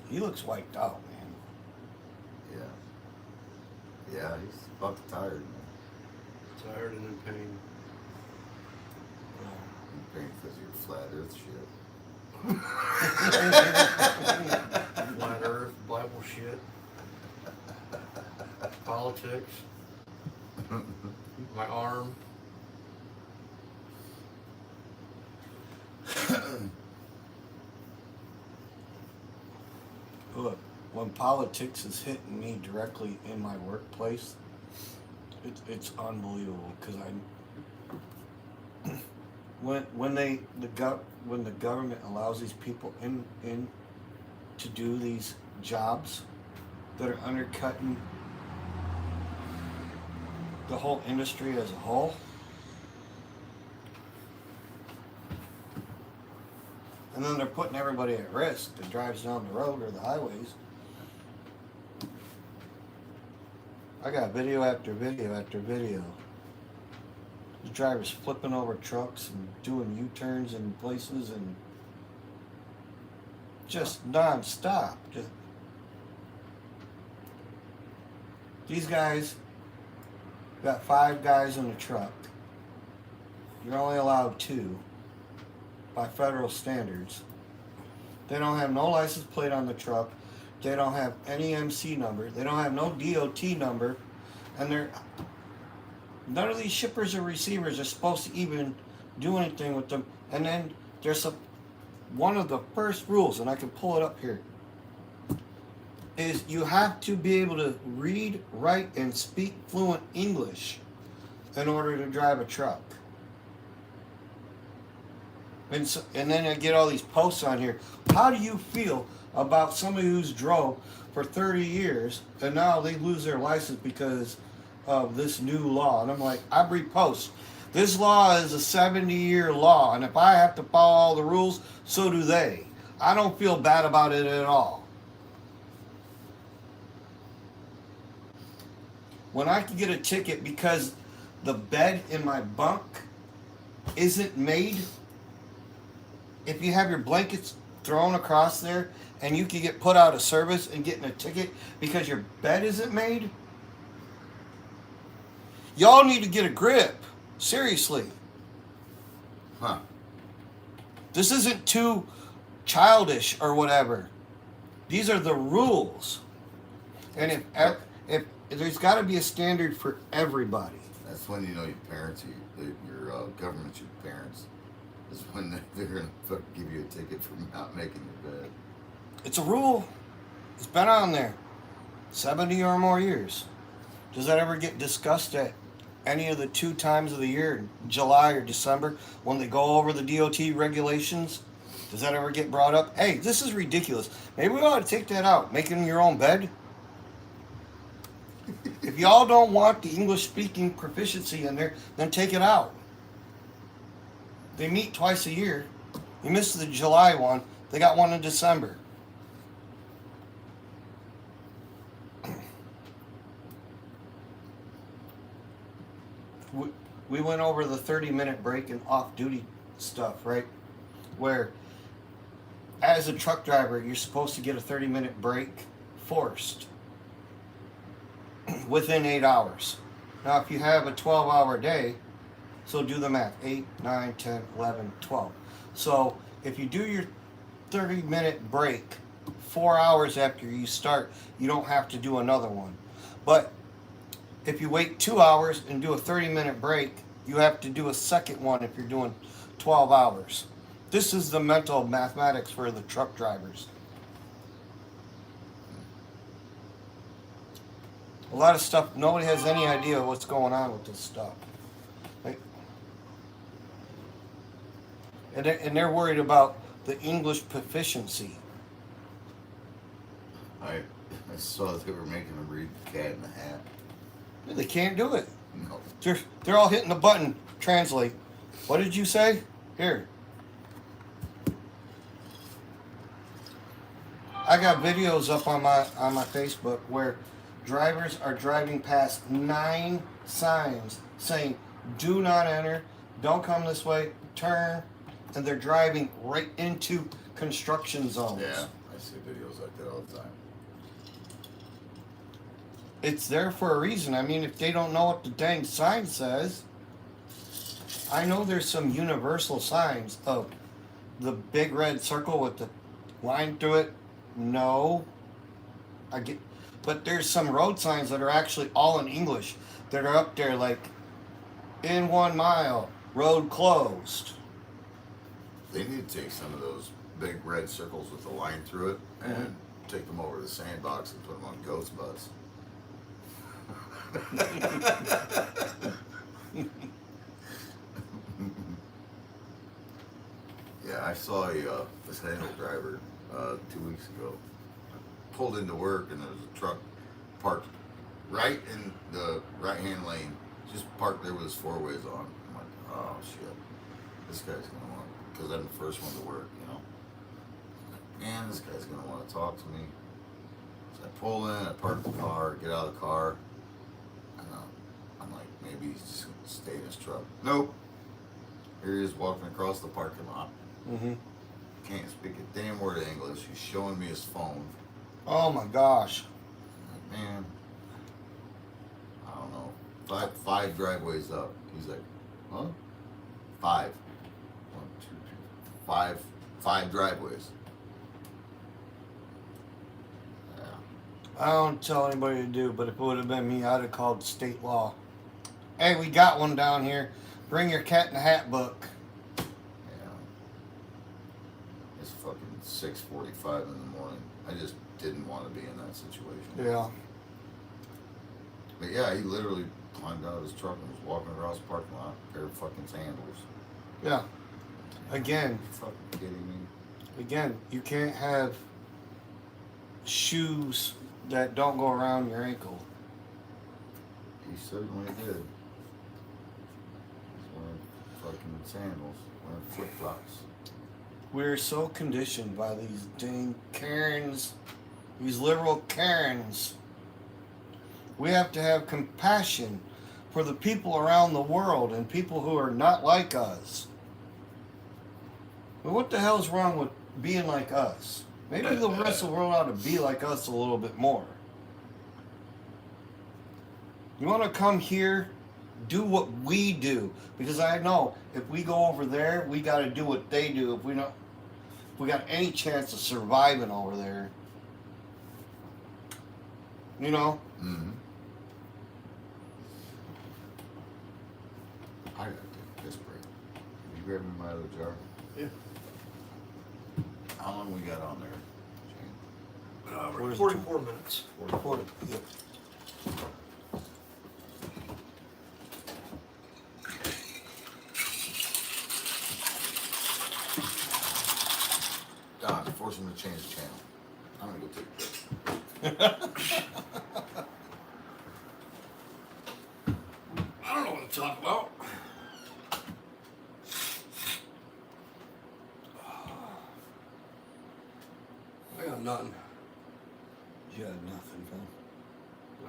S3: He looks wiped out, man.
S1: Yeah. Yeah, he's about tired, man.
S2: Tired and in pain.
S1: I'm paying because of your flat Earth shit.
S2: Flat Earth, Bible shit. Politics. My arm.
S3: Look, when politics is hitting me directly in my workplace, it's unbelievable because when the government allows these people in to do these jobs that are undercutting the whole industry as a whole, and then they're putting everybody at risk that drives down the road or the highways. I got video after video after video. The drivers flipping over trucks and doing U-turns in places and just non-stop. These guys got 5 guys in the truck. You're only allowed 2 by federal standards. They don't have no license plate on the truck. They don't have any MC number. They don't have no DOT number. And none of these shippers or receivers are supposed to even do anything with them. And then there's one of the first rules, and I can pull it up here, is you have to be able to read, write, and speak fluent English in order to drive a truck. And then I get all these posts on here. How do you feel about somebody who's drove for 30 years and now they lose their license because of this new law? And I'm like, I repost. This law is a 70-year law, and if I have to follow all the rules, so do they. I don't feel bad about it at all. When I can get a ticket because the bed in my bunk isn't made, if you have your blankets thrown across there and you can get put out of service and getting a ticket because your bed isn't made, y'all need to get a grip. Seriously.
S1: Huh.
S3: This isn't too childish or whatever. These are the rules. And if there's got to be a standard for everybody.
S1: That's when you know your parents, your government's your parents. Is when they're going to give you a ticket for not making your bed.
S3: It's a rule. It's been on there 70 or more years. Does that ever get discussed at any of the 2 times of the year, July or December, when they go over the DOT regulations Does that ever get brought up? Hey, this is ridiculous. Maybe we ought to take that out. Making your own bed. If y'all don't want the English speaking proficiency in there, then take it out. They meet twice a year. You missed the July one. They got one in December. We went over the 30-minute break and off-duty stuff, right? Where, as a truck driver, you're supposed to get a 30-minute break forced within 8 hours. Now, if you have a 12-hour day, so do the math, 8, 9, 10, 11, 12. So if you do your 30-minute break 4 hours after you start, you don't have to do another one. But if you wait 2 hours and do a 30-minute break, you have to do a second one if you're doing 12 hours. This is the mental mathematics for the truck drivers. A lot of stuff, nobody has any idea what's going on with this stuff. Like, and they're worried about the English proficiency.
S1: I saw that they were making them read the Cat in the Hat.
S3: They can't do it.
S1: No.
S3: They're all hitting the button, translate. What did you say? Here. I got videos up on my Facebook where drivers are driving past 9 signs saying, do not enter, don't come this way, turn, and they're driving right into construction zones.
S1: Yeah, I see videos like that all the time.
S3: It's there for a reason. I mean, if they don't know what the dang sign says, I know there's some universal signs of the big red circle with the line through it. No, I get, but there's some road signs that are actually all in English that are up there, like in 1 mile, road closed.
S1: They need to take some of those big red circles with the line through it and take them over to the sandbox and put them on ghost butts. Yeah, I saw a sandal driver 2 weeks ago. Pulled into work and there was a truck parked right in the right-hand lane. Just parked there with his 4 ways on. I'm like, oh shit, this guy's gonna want, because I'm the first one to work, you know. Man, this guy's gonna want to talk to me. So I pull in, I park the car, get out of the car. I'm like, maybe he's just gonna stay in his truck. Nope. Here he is walking across the parking lot.
S3: Mm-hmm.
S1: Can't speak a damn word of English. He's showing me his phone.
S3: Oh my gosh.
S1: I'm like, man, I don't know. Five driveways up. He's like, huh? 5. 1, 2, 3, 5 driveways. Yeah.
S3: I don't tell anybody to do, but if it would have been me, I'd have called state law. Hey, we got one down here. Bring your Cat in the Hat book.
S1: Yeah. It's fucking 6:45 in the morning. I just didn't want to be in that situation.
S3: Yeah.
S1: But yeah, he literally climbed out of his truck and was walking across the parking lot, a pair of fucking sandals.
S3: Yeah. Again,
S1: Are you fucking kidding me?
S3: Again, you can't have shoes that don't go around your ankle.
S1: He certainly did. He's wearing fucking sandals, wearing flip-flops.
S3: We're so conditioned by these dang Karens, these liberal Karens. We have to have compassion for the people around the world and people who are not like us. But what the hell is wrong with being like us? Maybe the rest of the world ought to be like us a little bit more. You want to come here, do what we do. Because I know if we go over there, we got to do what they do. If we got any chance of surviving over there. You know?
S1: Mm-hmm. I gotta take this break. Can you grab me my other jar?
S3: Yeah.
S1: How long we got on there, Shane?
S2: We're
S3: Where's
S2: 44 minutes.
S3: 44. Yep.
S1: change the channel. I'm gonna go take a piss.
S2: I don't know what to talk about. I got nothing.
S3: You had nothing, huh?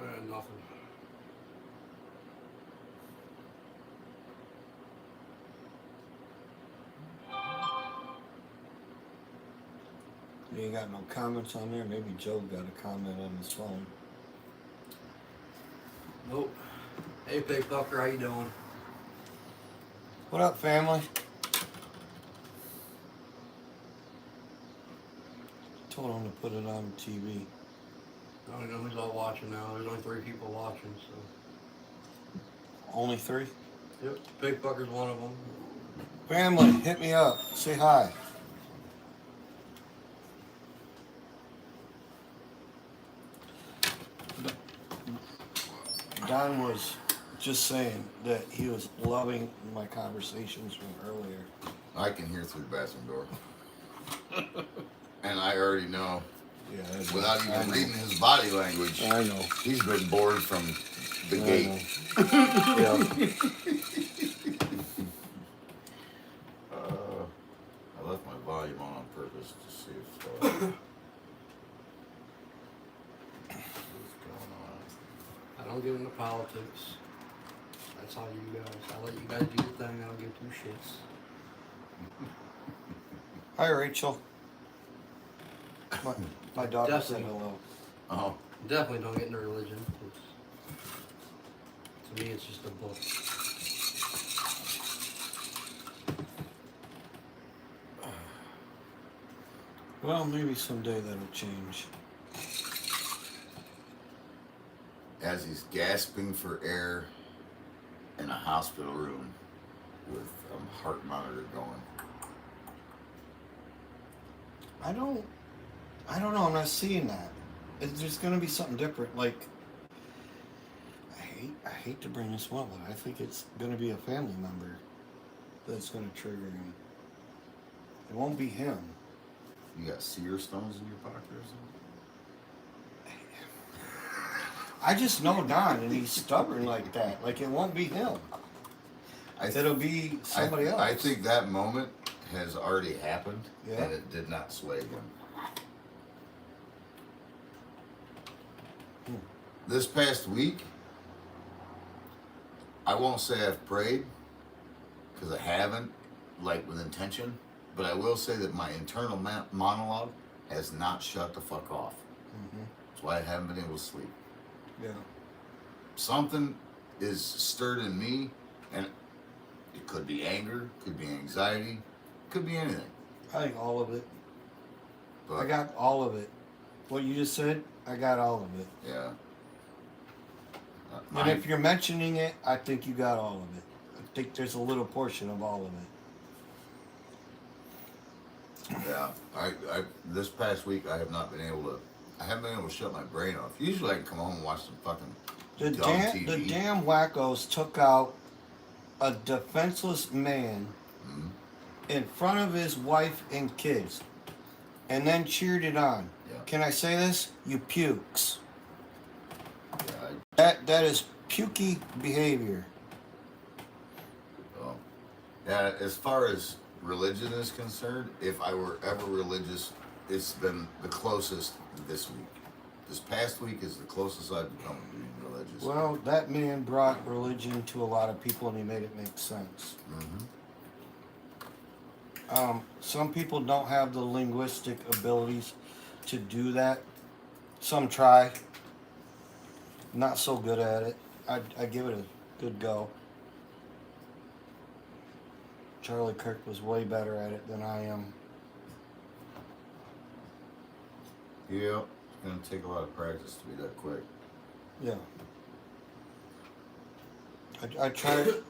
S2: I got nothing.
S3: You ain't got no comments on there? Maybe Joe got a comment on his phone.
S2: Nope. Hey, Big Fucker, how you doing?
S3: What up, family? Told him to put it on TV.
S2: I don't know who's all watching now. There's only 3 people watching, so.
S3: Only 3?
S2: Yep, Big Fucker's one of them.
S3: Family, hit me up. Say hi. Don was just saying that he was loving my conversations from earlier.
S1: I can hear through the bathroom door. And I already know,
S3: Yeah,
S1: without even reading his body language,
S3: I know.
S1: he's been bored from the gate.
S3: Yeah.
S1: I left my volume on purpose to see if what's going on.
S2: I don't get into politics. That's how you guys. I let you guys do your thing. I don't give 2 shits.
S3: Hi, Rachel. My daughter said
S2: Definitely.
S3: hello.
S1: Oh,
S2: Definitely don't get into religion. To me, it's just a book.
S3: Well, maybe someday that'll change.
S1: as he's gasping for air in a hospital room with a heart monitor going.
S3: I don't know. I'm not seeing that. There's going to be something different. Like, I hate to bring this one up, but I think it's going to be a family member that's going to trigger him. It won't be him.
S1: You got seer stones in your pocket or something?
S3: I just know Don, and he's stubborn like that. Like, it won't be him. It'll be somebody else.
S1: I think that moment has already happened,
S3: Yeah.
S1: and it did not sway him. This past week, I won't say I've prayed, because I haven't, like with intention, but I will say that my internal monologue has not shut the fuck off.
S3: Mm-hmm.
S1: That's why I haven't been able to sleep.
S3: Yeah.
S1: Something is stirred in me, and it could be anger, could be anxiety, could be anything.
S3: I think all of it.
S1: But,
S3: I got all of it. What you just said, I got all of it.
S1: yeah.
S3: And if you're mentioning it, I think you got all of it. I think there's a little portion of all of it.
S1: Yeah, I this past week I haven't been able to shut my brain off. Usually I can come home and watch some fucking dumb TV.
S3: The damn wackos took out a defenseless man
S1: Mhm.
S3: in front of his wife and kids, and then cheered it on.
S1: Yeah.
S3: Can I say this? You pukes.
S1: Yeah,
S3: That is pukey behavior.
S1: yeah, as far as religion is concerned, if I were ever religious, it's been the closest this week. This past week is the closest I've become to being religious.
S3: Well, that man brought religion to a lot of people, and he made it make sense.
S1: Mm-hmm.
S3: Some people don't have the linguistic abilities to do that. Some try. Not so good at it. I give it a good go. Charlie Kirk was way better at it than I am.
S1: Yeah, it's gonna take a lot of practice to be that quick.
S3: Yeah. I tried,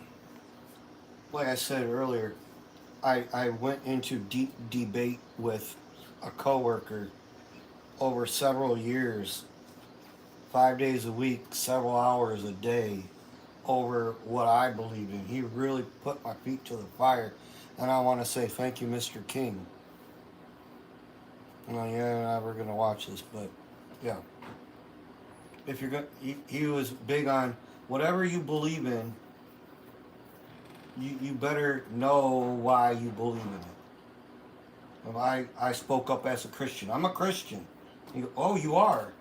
S3: like I said earlier, I went into deep debate with a coworker over several years, 5 days a week, several hours a day, over what I believed in. He really put my feet to the fire, and I want to say thank you, Mr. King. Well, yeah, we're gonna watch this, but yeah. If you're going, he was big on whatever you believe in. You better know why you believe in it. And I spoke up as a Christian. I'm a Christian. He go, oh, you are.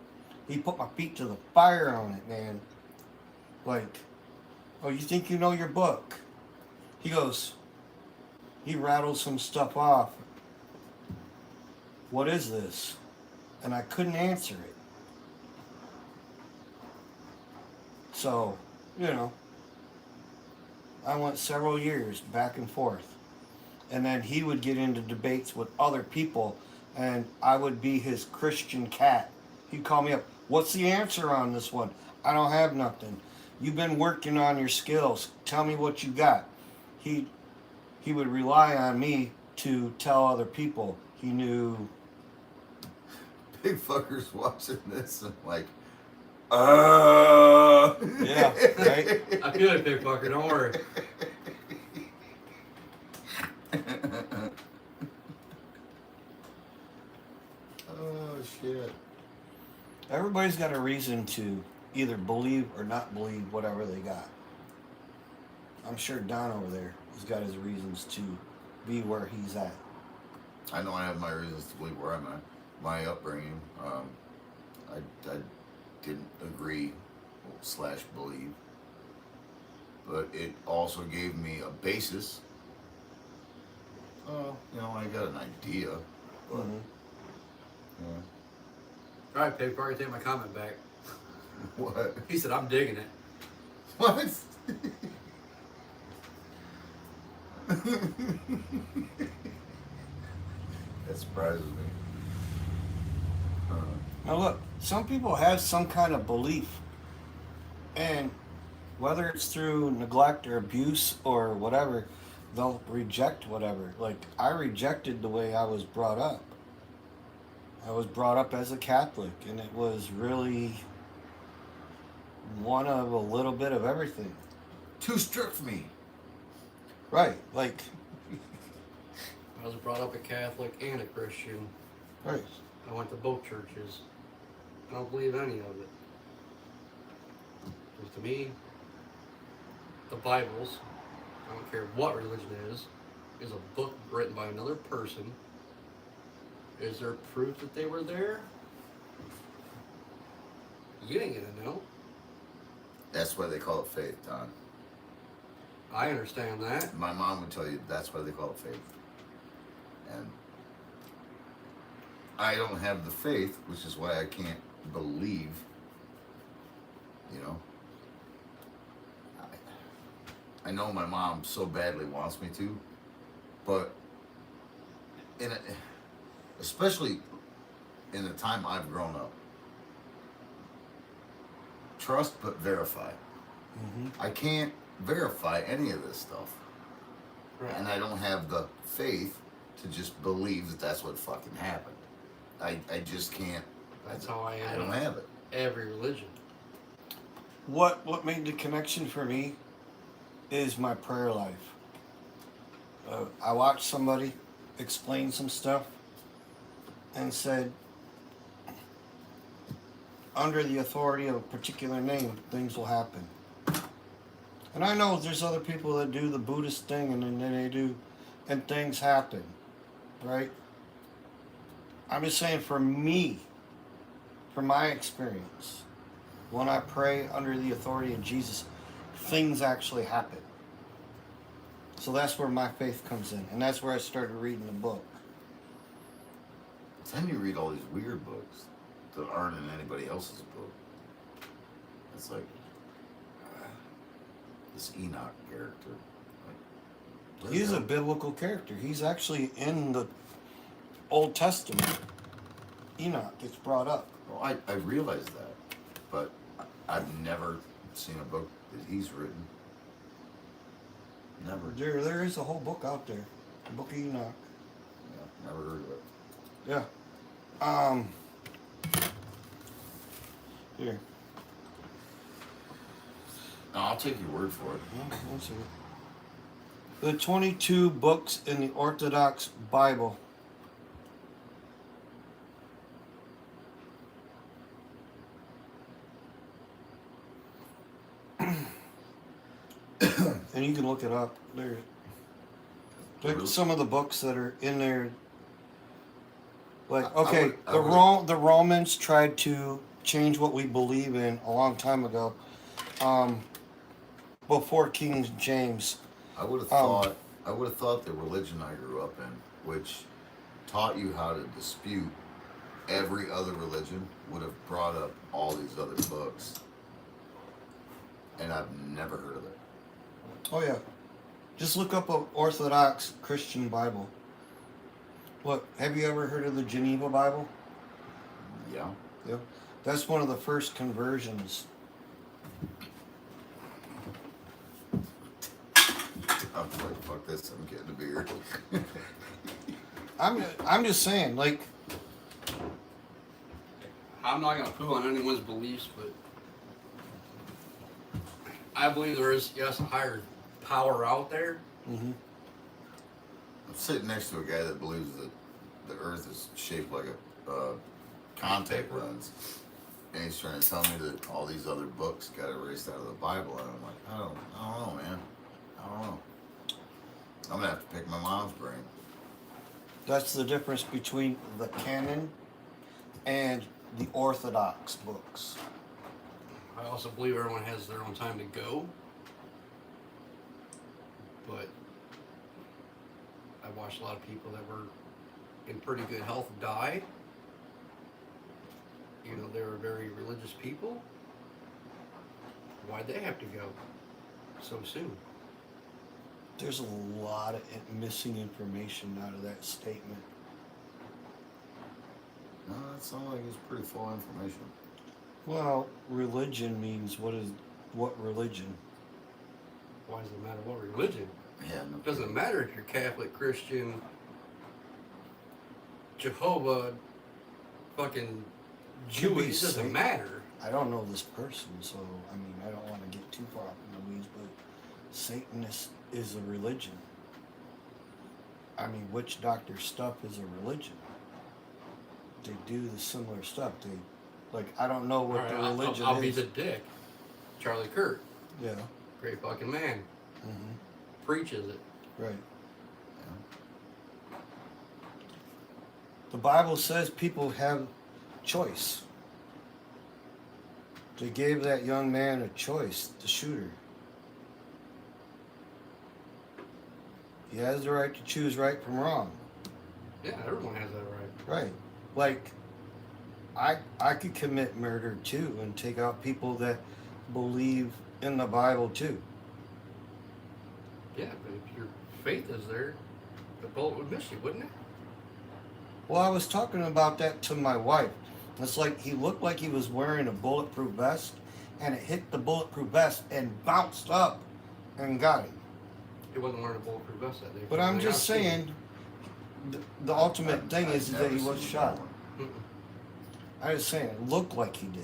S3: He put my feet to the fire on it, man. Like, oh, you think you know your book? He goes, he rattles some stuff off. What is this? And I couldn't answer it. So, you know, I went several years back and forth. And then he would get into debates with other people, and I would be his Christian cat. He'd call me up, what's the answer on this one? I don't have nothing. You've been working on your skills. Tell me what you got. He would rely on me to tell other people. He knew.
S1: Big fuckers watching this and like,
S3: Yeah, right?
S2: I feel like big fucker, don't worry.
S1: Oh shit.
S3: Everybody's got a reason to either believe or not believe whatever they got. I'm sure Don over there has got his reasons to be where he's at.
S1: I know I have my reasons to believe where I'm at. My upbringing, I didn't agree / believe, but it also gave me a basis. You know, I got an idea, but yeah.
S2: Alright, big fucker, take my comment back.
S1: What?
S2: He said, I'm digging it.
S1: What? That surprises me.
S3: Now look, some people have some kind of belief, and whether it's through neglect or abuse or whatever, they'll reject whatever. Like, I rejected the way I was brought up. I was brought up as a Catholic, and it was really one of a little bit of everything.
S1: Too strict for me.
S3: Right, like,
S2: I was brought up a Catholic and a Christian.
S3: right.
S2: I went to both churches. I don't believe any of it. Because to me, the Bibles, I don't care what religion it is a book written by another person. Is there proof that they were there? You ain't gonna know.
S1: That's why they call it faith, Don.
S2: I understand that.
S1: My mom would tell you that's why they call it faith. And I don't have the faith, which is why I can't believe, you know. I know my mom so badly wants me to, but especially in the time I've grown up, trust but verify. I can't verify any of this stuff.
S2: Right.
S1: And I don't have the faith to just believe that that's what fucking happened. I just can't.
S2: That's how I am.
S1: I don't have it.
S2: Every religion.
S3: What made the connection for me is my prayer life. I watched somebody explain some stuff and said, under the authority of a particular name, things will happen. And I know there's other people that do the Buddhist thing and then they do, and things happen, right? I'm just saying for me, from my experience, when I pray under the authority of Jesus, things actually happen. So that's where my faith comes in, and that's where I started reading the book.
S1: Then you read all these weird books that aren't in anybody else's book. It's like this Enoch character. Like,
S3: He's a biblical character. He's actually in the Old Testament. Enoch gets brought up.
S1: Well, I realize that, but I've never seen a book that he's written. Never.
S3: There is a whole book out there. The Book of Enoch.
S1: Yeah, never heard of it.
S3: Yeah. Here.
S1: No, I'll take your word for it.
S3: One second. The 22 books in the Orthodox Bible. And you can look it up. There, like
S1: Really?
S3: some of the books that are in there. Like,
S1: I
S3: okay,
S1: would- I would-
S3: the Romans tried to change what we believe in a long time ago, before King James.
S1: I would have
S3: Um,
S1: thought. I would have thought the religion I grew up in, which taught you how to dispute every other religion, would have brought up all these other books, and I've never heard of it.
S3: Oh yeah, just look up an Orthodox Christian Bible. Look, have you ever heard of the Geneva Bible?
S1: Yeah.
S3: Yeah, that's one of the first conversions.
S1: I'm like, fuck this. I'm getting a beer.
S3: I'm just saying, like,
S2: I'm not gonna poo on anyone's beliefs, but I believe there is, yes, a higher power out there.
S3: mm-hmm.
S1: I'm sitting next to a guy that believes that the Earth is shaped like a contact lens, and he's trying to tell me that all these other books got erased out of the Bible, and I'm like, I don't know, man. I don't know. I'm gonna have to pick my mom's brain.
S3: That's the difference between the canon and the Orthodox books.
S2: I also believe everyone has their own time to go. But I watched a lot of people that were in pretty good health die. You know, they were very religious people. Why'd they have to go so soon?
S3: There's a lot of missing information out of that statement.
S1: No, that sounds like it's pretty full information.
S3: Well, religion means what religion?
S2: Why does it matter what religion?
S1: Yeah, no.
S2: It doesn't matter if you're Catholic, Christian, Jehovah, fucking
S3: Could be
S2: Jewish. It doesn't
S3: Satan.
S2: matter.
S3: I don't know this person, so I mean, I don't want to get too far up in the weeds, but Satanist is a religion. I mean, witch doctor stuff is a religion. They do the similar stuff. They, like, I don't know what the religion
S2: I'll be
S3: is.
S2: the dick. Charlie Kirk,
S3: Yeah.
S2: great fucking man,
S3: Mm-hmm.
S2: preaches it.
S3: Right.
S1: Yeah.
S3: The Bible says people have choice. They gave that young man a choice, the shooter. He has the right to choose right from wrong.
S2: Yeah, everyone has that right.
S3: Right. Like, I could commit murder too and take out people that believe in the Bible too.
S2: Yeah, but if your faith is there, the bullet would miss you, wouldn't it?
S3: Well, I was talking about that to my wife. It's like he looked like he was wearing a bulletproof vest, and it hit the bulletproof vest and bounced up and got him.
S2: He wasn't wearing a bulletproof vest that day.
S3: But I'm
S2: Like,
S3: just
S2: I've seen
S3: saying, the ultimate thing is that he was shot.
S2: it. Mm-mm.
S3: I was saying it looked like he did.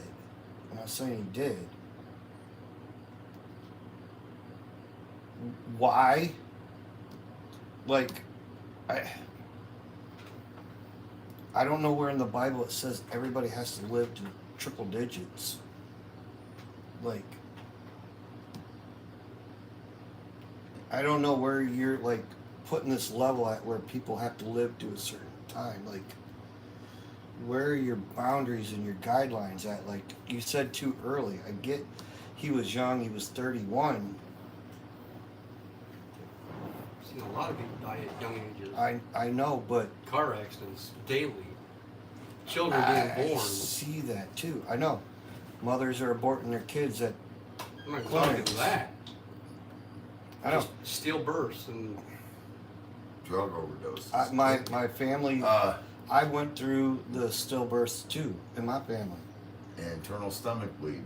S3: I'm not saying he did. Why? Like, I don't know where in the Bible it says everybody has to live to triple digits. Like, I don't know where you're like putting this level at where people have to live to a certain time. Like, where are your boundaries and your guidelines at? Like you said too early. I get he was young, he was 31.
S2: I've seen a lot of people die at young ages.
S3: I know, but
S2: Car accidents daily. Children
S3: I
S2: being born.
S3: see that too. I know. Mothers are aborting their kids at
S2: I'm not talking
S3: clinics.
S2: that.
S3: I know.
S2: Just stillbirths and
S1: Drug overdoses.
S3: My family I went through the stillbirths too in my family.
S1: Internal stomach bleed.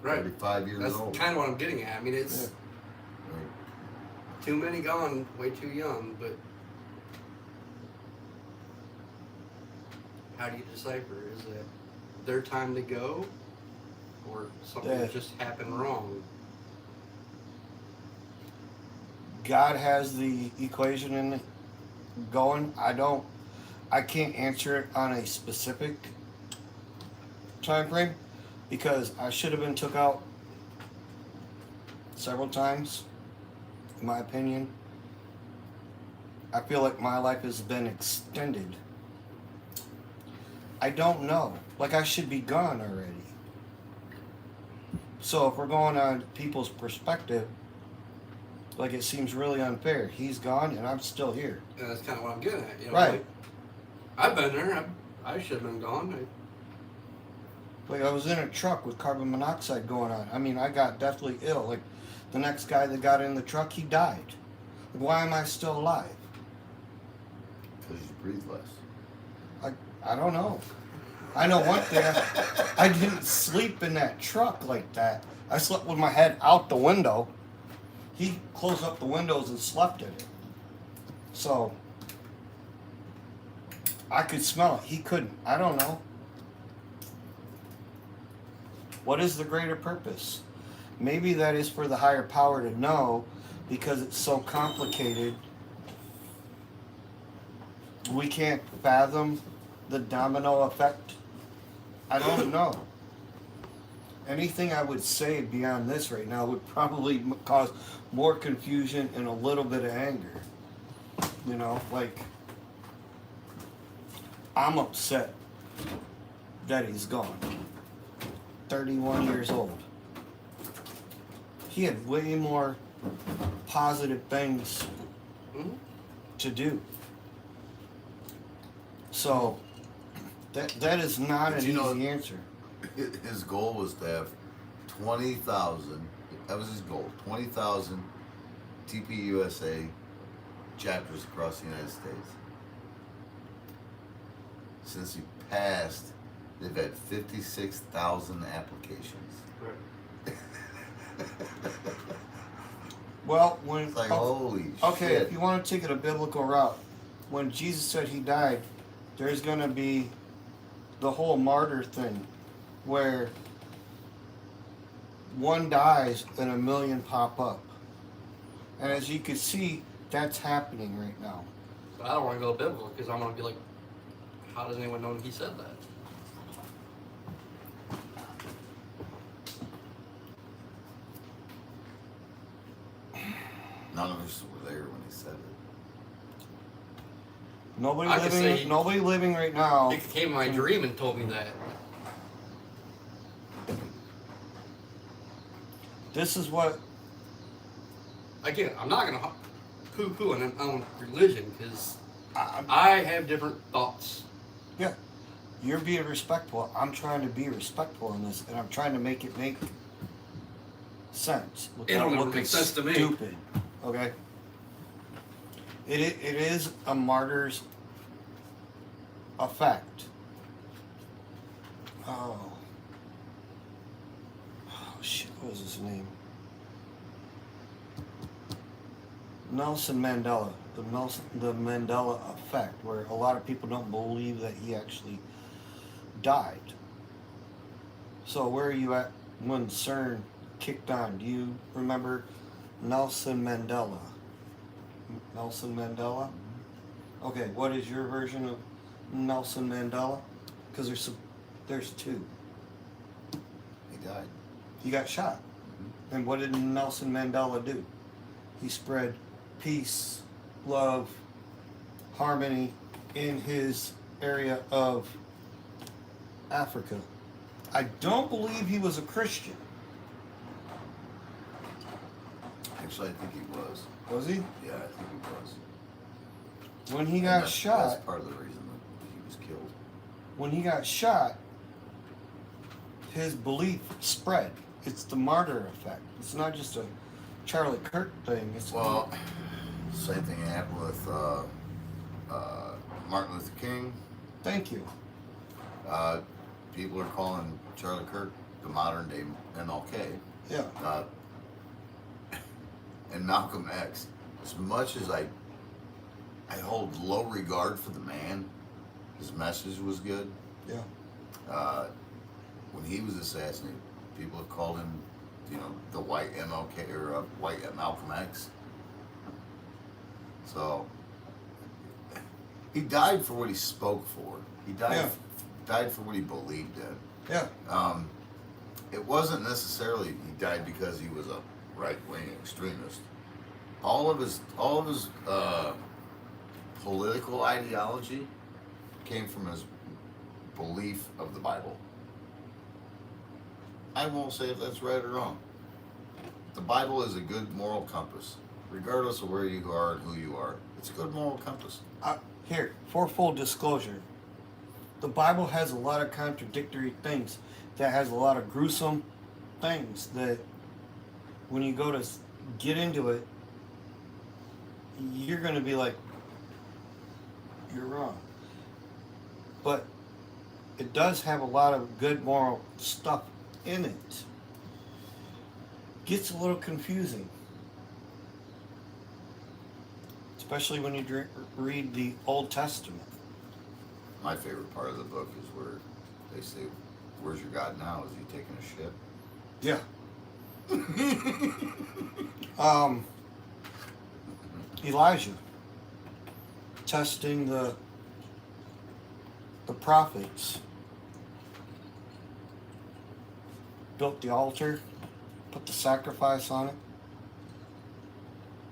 S2: right.
S1: 35 years
S2: That's
S1: old.
S2: kind of what I'm getting at. I mean, it's
S1: Right.
S2: too many gone, way too young. But how do you decipher? Is it their time to go, or something that just happened wrong?
S3: God has the equation in going. I can't answer it on a specific time frame because I should have been took out several times, in my opinion. I feel like my life has been extended. I don't know. Like I should be gone already. So if we're going on people's perspective, like it seems really unfair. He's gone and I'm still here.
S2: And that's kind of what I'm getting at. You know,
S3: Right.
S2: like, I've been there. I should have been gone.
S3: Like I was in a truck with carbon monoxide going on. I mean, I got deathly ill. Like the next guy that got in the truck, he died. Like, why am I still alive?
S1: Because you breathe less.
S3: I don't know. I know one thing. I didn't sleep in that truck like that. I slept with my head out the window. He closed up the windows and slept in it. So I could smell it. He couldn't. I don't know. What is the greater purpose? Maybe that is for the higher power to know because it's so complicated. We can't fathom the domino effect. I don't know. Anything I would say beyond this right now would probably cause more confusion and a little bit of anger. You know, like, I'm upset that he's gone. 31 years old. He had way more positive things to do. So, that is not an easy answer.
S1: His goal was to have 20,000. That was his goal. 20,000 TPUSA chapters across the United States. Since he passed, they've had 56,000 applications.
S3: Well, when
S1: It's like, holy
S3: okay,
S1: shit.
S3: if you want to take it a biblical route, when Jesus said he died, there's going to be the whole martyr thing where one dies and 1 million pop up. And as you can see, that's happening right now.
S2: But I don't want to go biblical because I'm going to be like, how does anyone know he said that?
S1: None of us were there when he said it.
S3: Nobody living right now.
S2: He came in my dream and told me that.
S3: This is what
S2: Again, I'm not going to poo-poo on religion because I have different thoughts.
S3: yeah. You're being respectful. I'm trying to be respectful in this, and I'm trying to make it make sense.
S2: It don't
S3: looking
S2: make sense to me.
S3: Stupid. Okay. It is a martyr's effect. Oh shit! What was his name? Nelson Mandela. The Mandela effect, where a lot of people don't believe that he actually died. So where are you at when CERN kicked on? Do you remember Nelson Mandela? Nelson Mandela? Okay, what is your version of Nelson Mandela? Because there's two.
S1: He died.
S3: He got shot. And what did Nelson Mandela do? He spread peace, love, harmony in his area of Africa. I don't believe he was a Christian.
S1: Actually, I think he was.
S3: Was he?
S1: Yeah, I think he was.
S3: When he
S1: And
S3: got
S1: that's
S3: shot,
S1: part of the reason that he was killed.
S3: when he got shot, his belief spread. It's the martyr effect. It's not just a Charlie Kirk thing. It's
S1: Well, same thing happened with Martin Luther King.
S3: Thank you.
S1: People are calling Charlie Kirk the modern day MLK.
S3: Yeah.
S1: And Malcolm X. As much as I hold low regard for the man, his message was good.
S3: Yeah.
S1: When he was assassinated, people have called him, the white MLK or white Malcolm X. So he died for what he spoke for. He died for what he believed in.
S3: Yeah.
S1: It wasn't necessarily he died because he was a right wing extremist. All of his political ideology came from his belief of the Bible. I won't say if that's right or wrong. The Bible is a good moral compass, regardless of where you are and who you are. It's a good moral compass.
S3: Here, for full disclosure, the Bible has a lot of contradictory things. That has a lot of gruesome things that when you go to get into it, you're going to be like, you're wrong. But it does have a lot of good moral stuff in it. Gets a little confusing. Especially when you read the Old Testament.
S1: My favorite part of the book is where they say, "Where's your God now? Is he taking a shit?"
S3: Yeah. Elijah testing the prophets. Built the altar, put the sacrifice on it,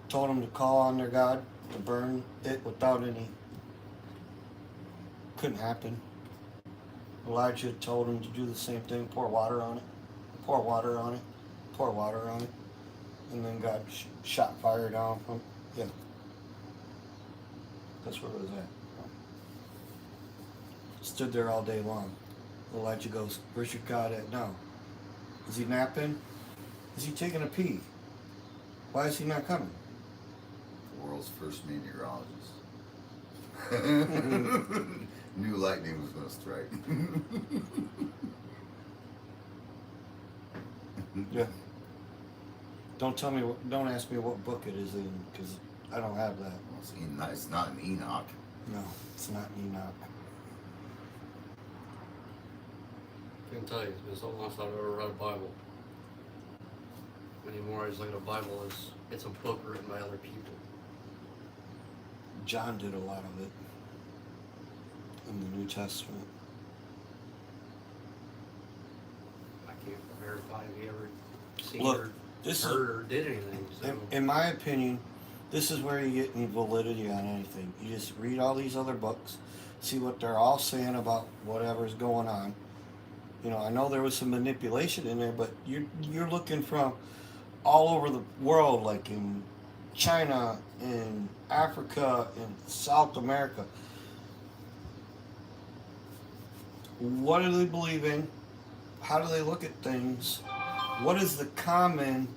S3: told them to call on their God to burn it without any. Couldn't happen. Elijah told him to do the same thing, pour water on it, pour water on it, pour water on it, and then God shot fire down from, yeah. That's where it was at. Stood there all day long. Elijah goes, "Where's your God at now? Is he napping? Is he taking a pee? Why is he not coming?"
S1: The world's first meteorologist. Knew lightning was going to strike.
S3: Yeah. Don't ask me what book it is in, because I don't have that.
S1: Well, it's not an Enoch.
S3: No, it's not Enoch.
S2: I can tell you, it's been so long since I've ever read a Bible. Anymore, I just look at a Bible as it's a book written by other people.
S3: John did a lot of it in the New Testament.
S2: I can't verify if he ever seen
S3: Look,
S2: or
S3: this
S2: heard or did anything. So.
S3: in my opinion, this is where you get any validity on anything. You just read all these other books, see what they're all saying about whatever's going on. You know, I know there was some manipulation in there, but you're looking from all over the world, like in China, in Africa, in South America. What do they believe in? How do they look at things? What is the common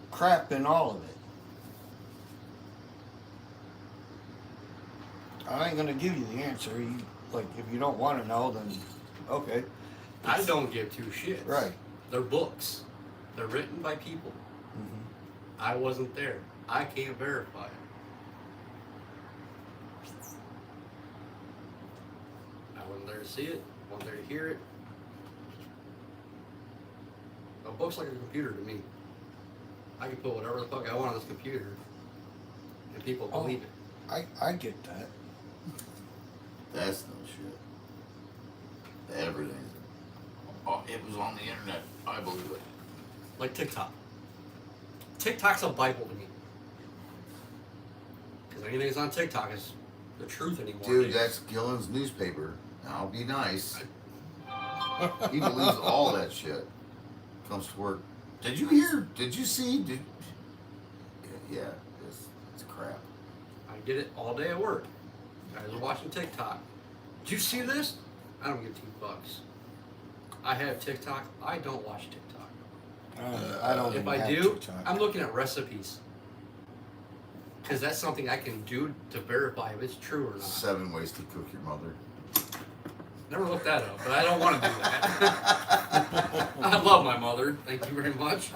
S3: crap in all of it? I ain't gonna give you the answer. If you don't want to know, then okay.
S2: I don't give two shits.
S3: Right.
S2: They're books. They're written by people.
S3: Mm-hmm.
S2: I wasn't there. I can't verify it. I wasn't there to see it. I wasn't there to hear it. A book's like a computer to me. I can put whatever the fuck I want on this computer, and people believe it.
S3: I get that.
S1: That's no shit. Everything. Oh, it was on the internet. I believe it.
S2: Like TikTok. TikTok's a Bible to me. Because anything that's on TikTok is the truth anymore.
S1: Dude, that's Gillen's newspaper. I'll be nice. He believes all that shit. Comes to work. Did you hear? Did you see? Yeah, it's crap.
S2: I get it all day at work. Guys are watching TikTok. Did you see this? I don't give $2. I have TikTok. I don't watch TikTok.
S3: I don't.
S2: If
S3: even
S2: I
S3: have
S2: do,
S3: TikTok.
S2: I'm looking at recipes. Because that's something I can do to verify if it's true or not.
S1: 7 ways to cook your mother.
S2: Never looked that up, but I don't want to do that. I love my mother. Thank you very much.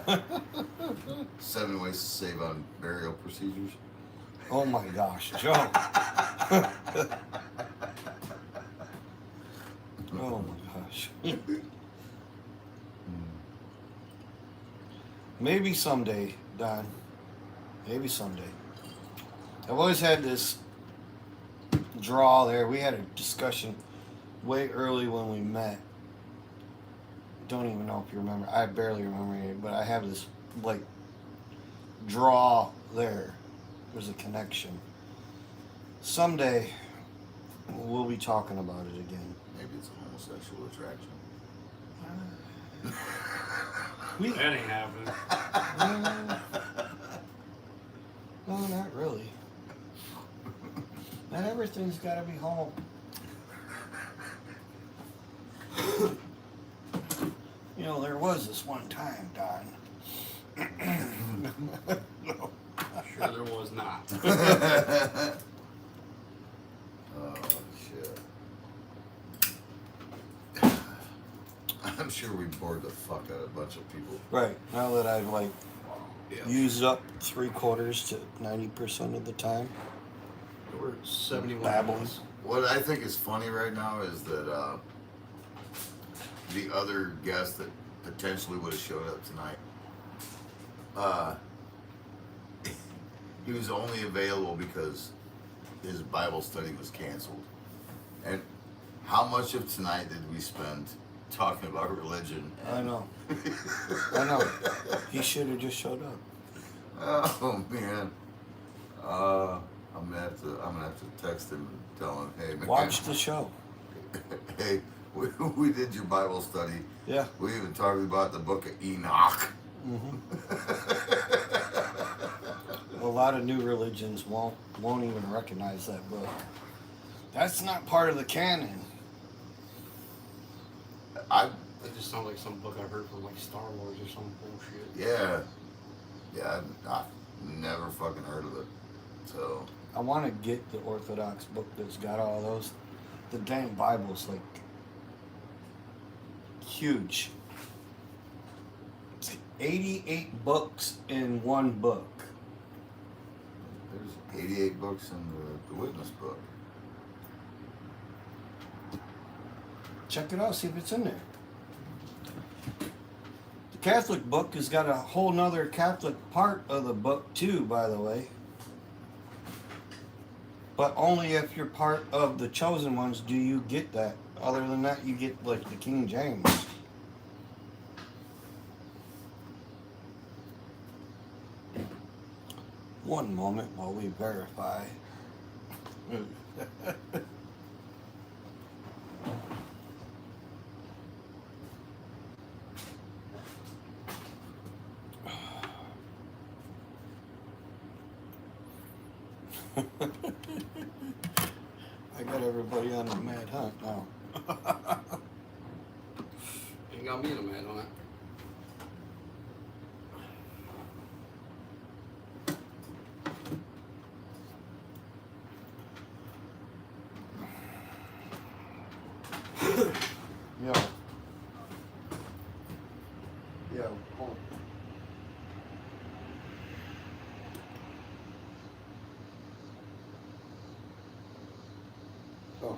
S1: 7 ways to save on burial procedures.
S3: Oh my gosh, Joe. Oh my gosh. Maybe someday, Don. Maybe someday. I've always had this draw there. We had a discussion way early when we met don't even know if you remember. I barely remember it, but I have this like draw there. There's a connection. Someday we'll be talking about it again.
S1: Maybe it's a homosexual attraction.
S2: That ain't happening.
S3: No, not really. Not everything's got to be homo. You know, there was this one time, Don. No.
S2: Sure, there was not.
S1: Oh, shit. I'm sure we bored the fuck out of a bunch of people.
S3: Right. Now that I've like
S1: Yeah.
S3: used up 3/4 to 90% of the time.
S2: We're 71
S3: Babbling.
S2: minutes.
S1: What I think is funny right now is that the other guest that potentially would have showed up tonight, he was only available because his Bible study was canceled. And how much of tonight did we spend talking about religion?
S3: I know. I know. He should have just showed up.
S1: Oh man. I'm gonna have to text him and tell him, hey man.
S3: Watch the show.
S1: Hey, we did your Bible study.
S3: Yeah.
S1: We even talked about the book of Enoch.
S3: Mm-hmm. A lot of new religions won't even recognize that book. That's not part of the canon.
S2: It just sounds like some book I heard from like Star Wars or some bullshit.
S1: Yeah, I've never fucking heard of it. So
S3: I want to get the Orthodox book that's got all those. The dang Bible's like huge. It's 88 books in one book.
S1: there's 88 books in the Witness book.
S3: Check it out, see if it's in there. The Catholic book has got a whole nother Catholic part of the book too, by the way. But only if you're part of the chosen ones do you get that. Other than that, you get like the King James. One moment while we verify. I got everybody on the mad hunt now.
S2: Ain't got me in a mad on it.
S3: Yo. Yo. Hold. Oh.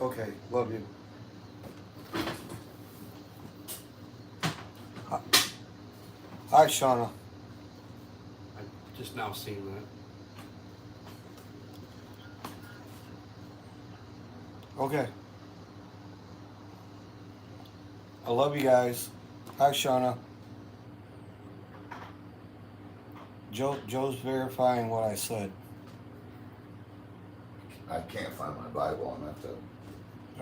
S3: Okay. Love you. Hi, Shauna.
S2: I just now seen that.
S3: Okay. I love you guys. Hi, Shauna. Joe's verifying what I said.
S1: I can't find my Bible. I'm gonna have to.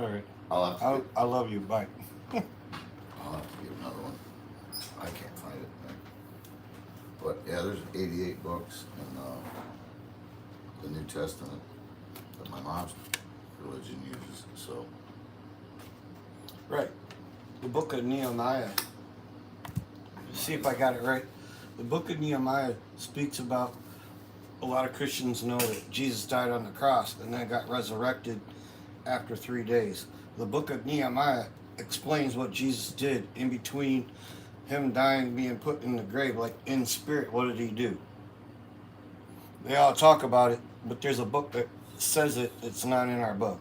S3: All right.
S1: I'll have to.
S3: I love you. Bye.
S1: I'll have to get another one. I can't find it. But yeah, there's 88 books in the New Testament that my mom's religion uses. So
S3: Right. The book of Nehemiah. See if I got it right. The book of Nehemiah speaks about a lot of Christians know that Jesus died on the cross and then got resurrected after 3 days. The book of Nehemiah explains what Jesus did in between him dying, being put in the grave, like in spirit. What did he do? They all talk about it, but there's a book that says it. It's not in our book.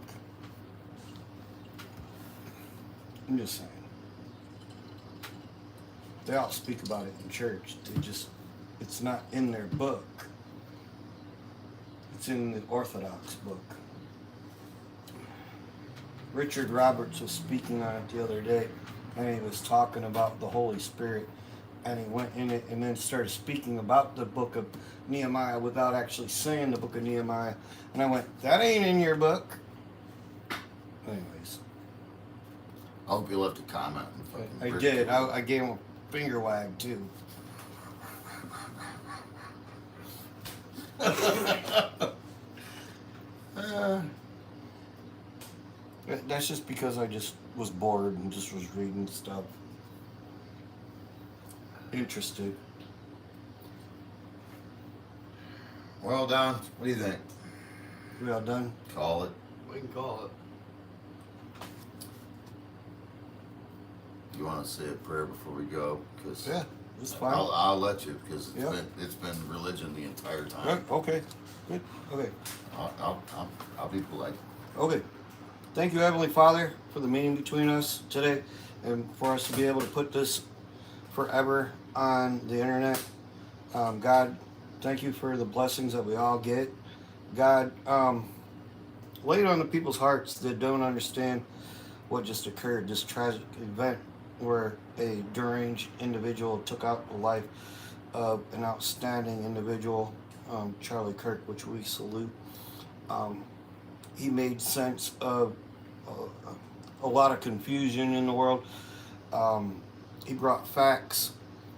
S3: I'm just saying. They all speak about it in church. It's not in their book. It's in the Orthodox book. Richard Roberts was speaking on it the other day. and he was talking about the Holy Spirit, and he went in it and then started speaking about the book of Nehemiah without actually saying the book of Nehemiah. And I went, that ain't in your book. Anyways,
S1: I hope you left a comment. And
S3: I
S1: fucking
S3: did. I gave him a finger wag too. That's just because I just was bored and just was reading stuff. Interested.
S1: Well, Don, what do you think?
S3: We all done?
S1: Call it.
S2: We can call it.
S1: You want to say a prayer before we go? Cause
S3: Yeah, it's fine.
S1: I'll let you because
S3: Yeah.
S1: it's been religion the entire time.
S3: Good. Okay. Good. Okay.
S1: I'll be polite.
S3: Okay. Thank you, Heavenly Father, for the meeting between us today and for us to be able to put this forever on the internet. God, thank you for the blessings that we all get. God, lay it on the people's hearts that don't understand what just occurred, this tragic event where a deranged individual took out the life of an outstanding individual, Charlie Kirk, which we salute. He made sense of a lot of confusion in the world. He brought facts.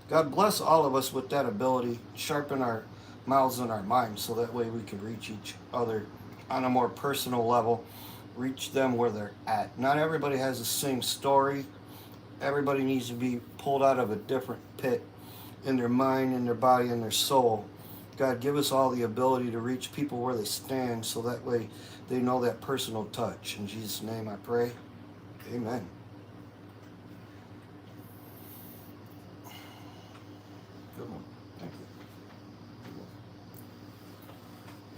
S3: God bless all of us with that ability, sharpen our mouths and our minds so that way we can reach each other on a more personal level, reach them where they're at. Not everybody has the same story. Everybody needs to be pulled out of a different pit in their mind, in their body, in their soul. God, give us all the ability to reach people where they stand so that way they know that personal touch. In Jesus' name I pray. Amen.
S1: Good one.
S3: Thank you.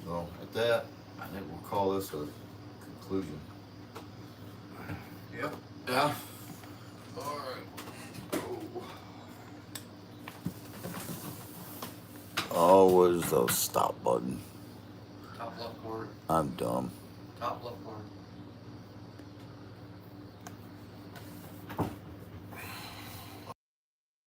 S1: So at that, I think we'll call this a conclusion.
S2: Yep.
S1: Yeah. All right. Oh, what is the stop button?
S2: Top left corner.
S1: I'm dumb.
S2: Top left corner.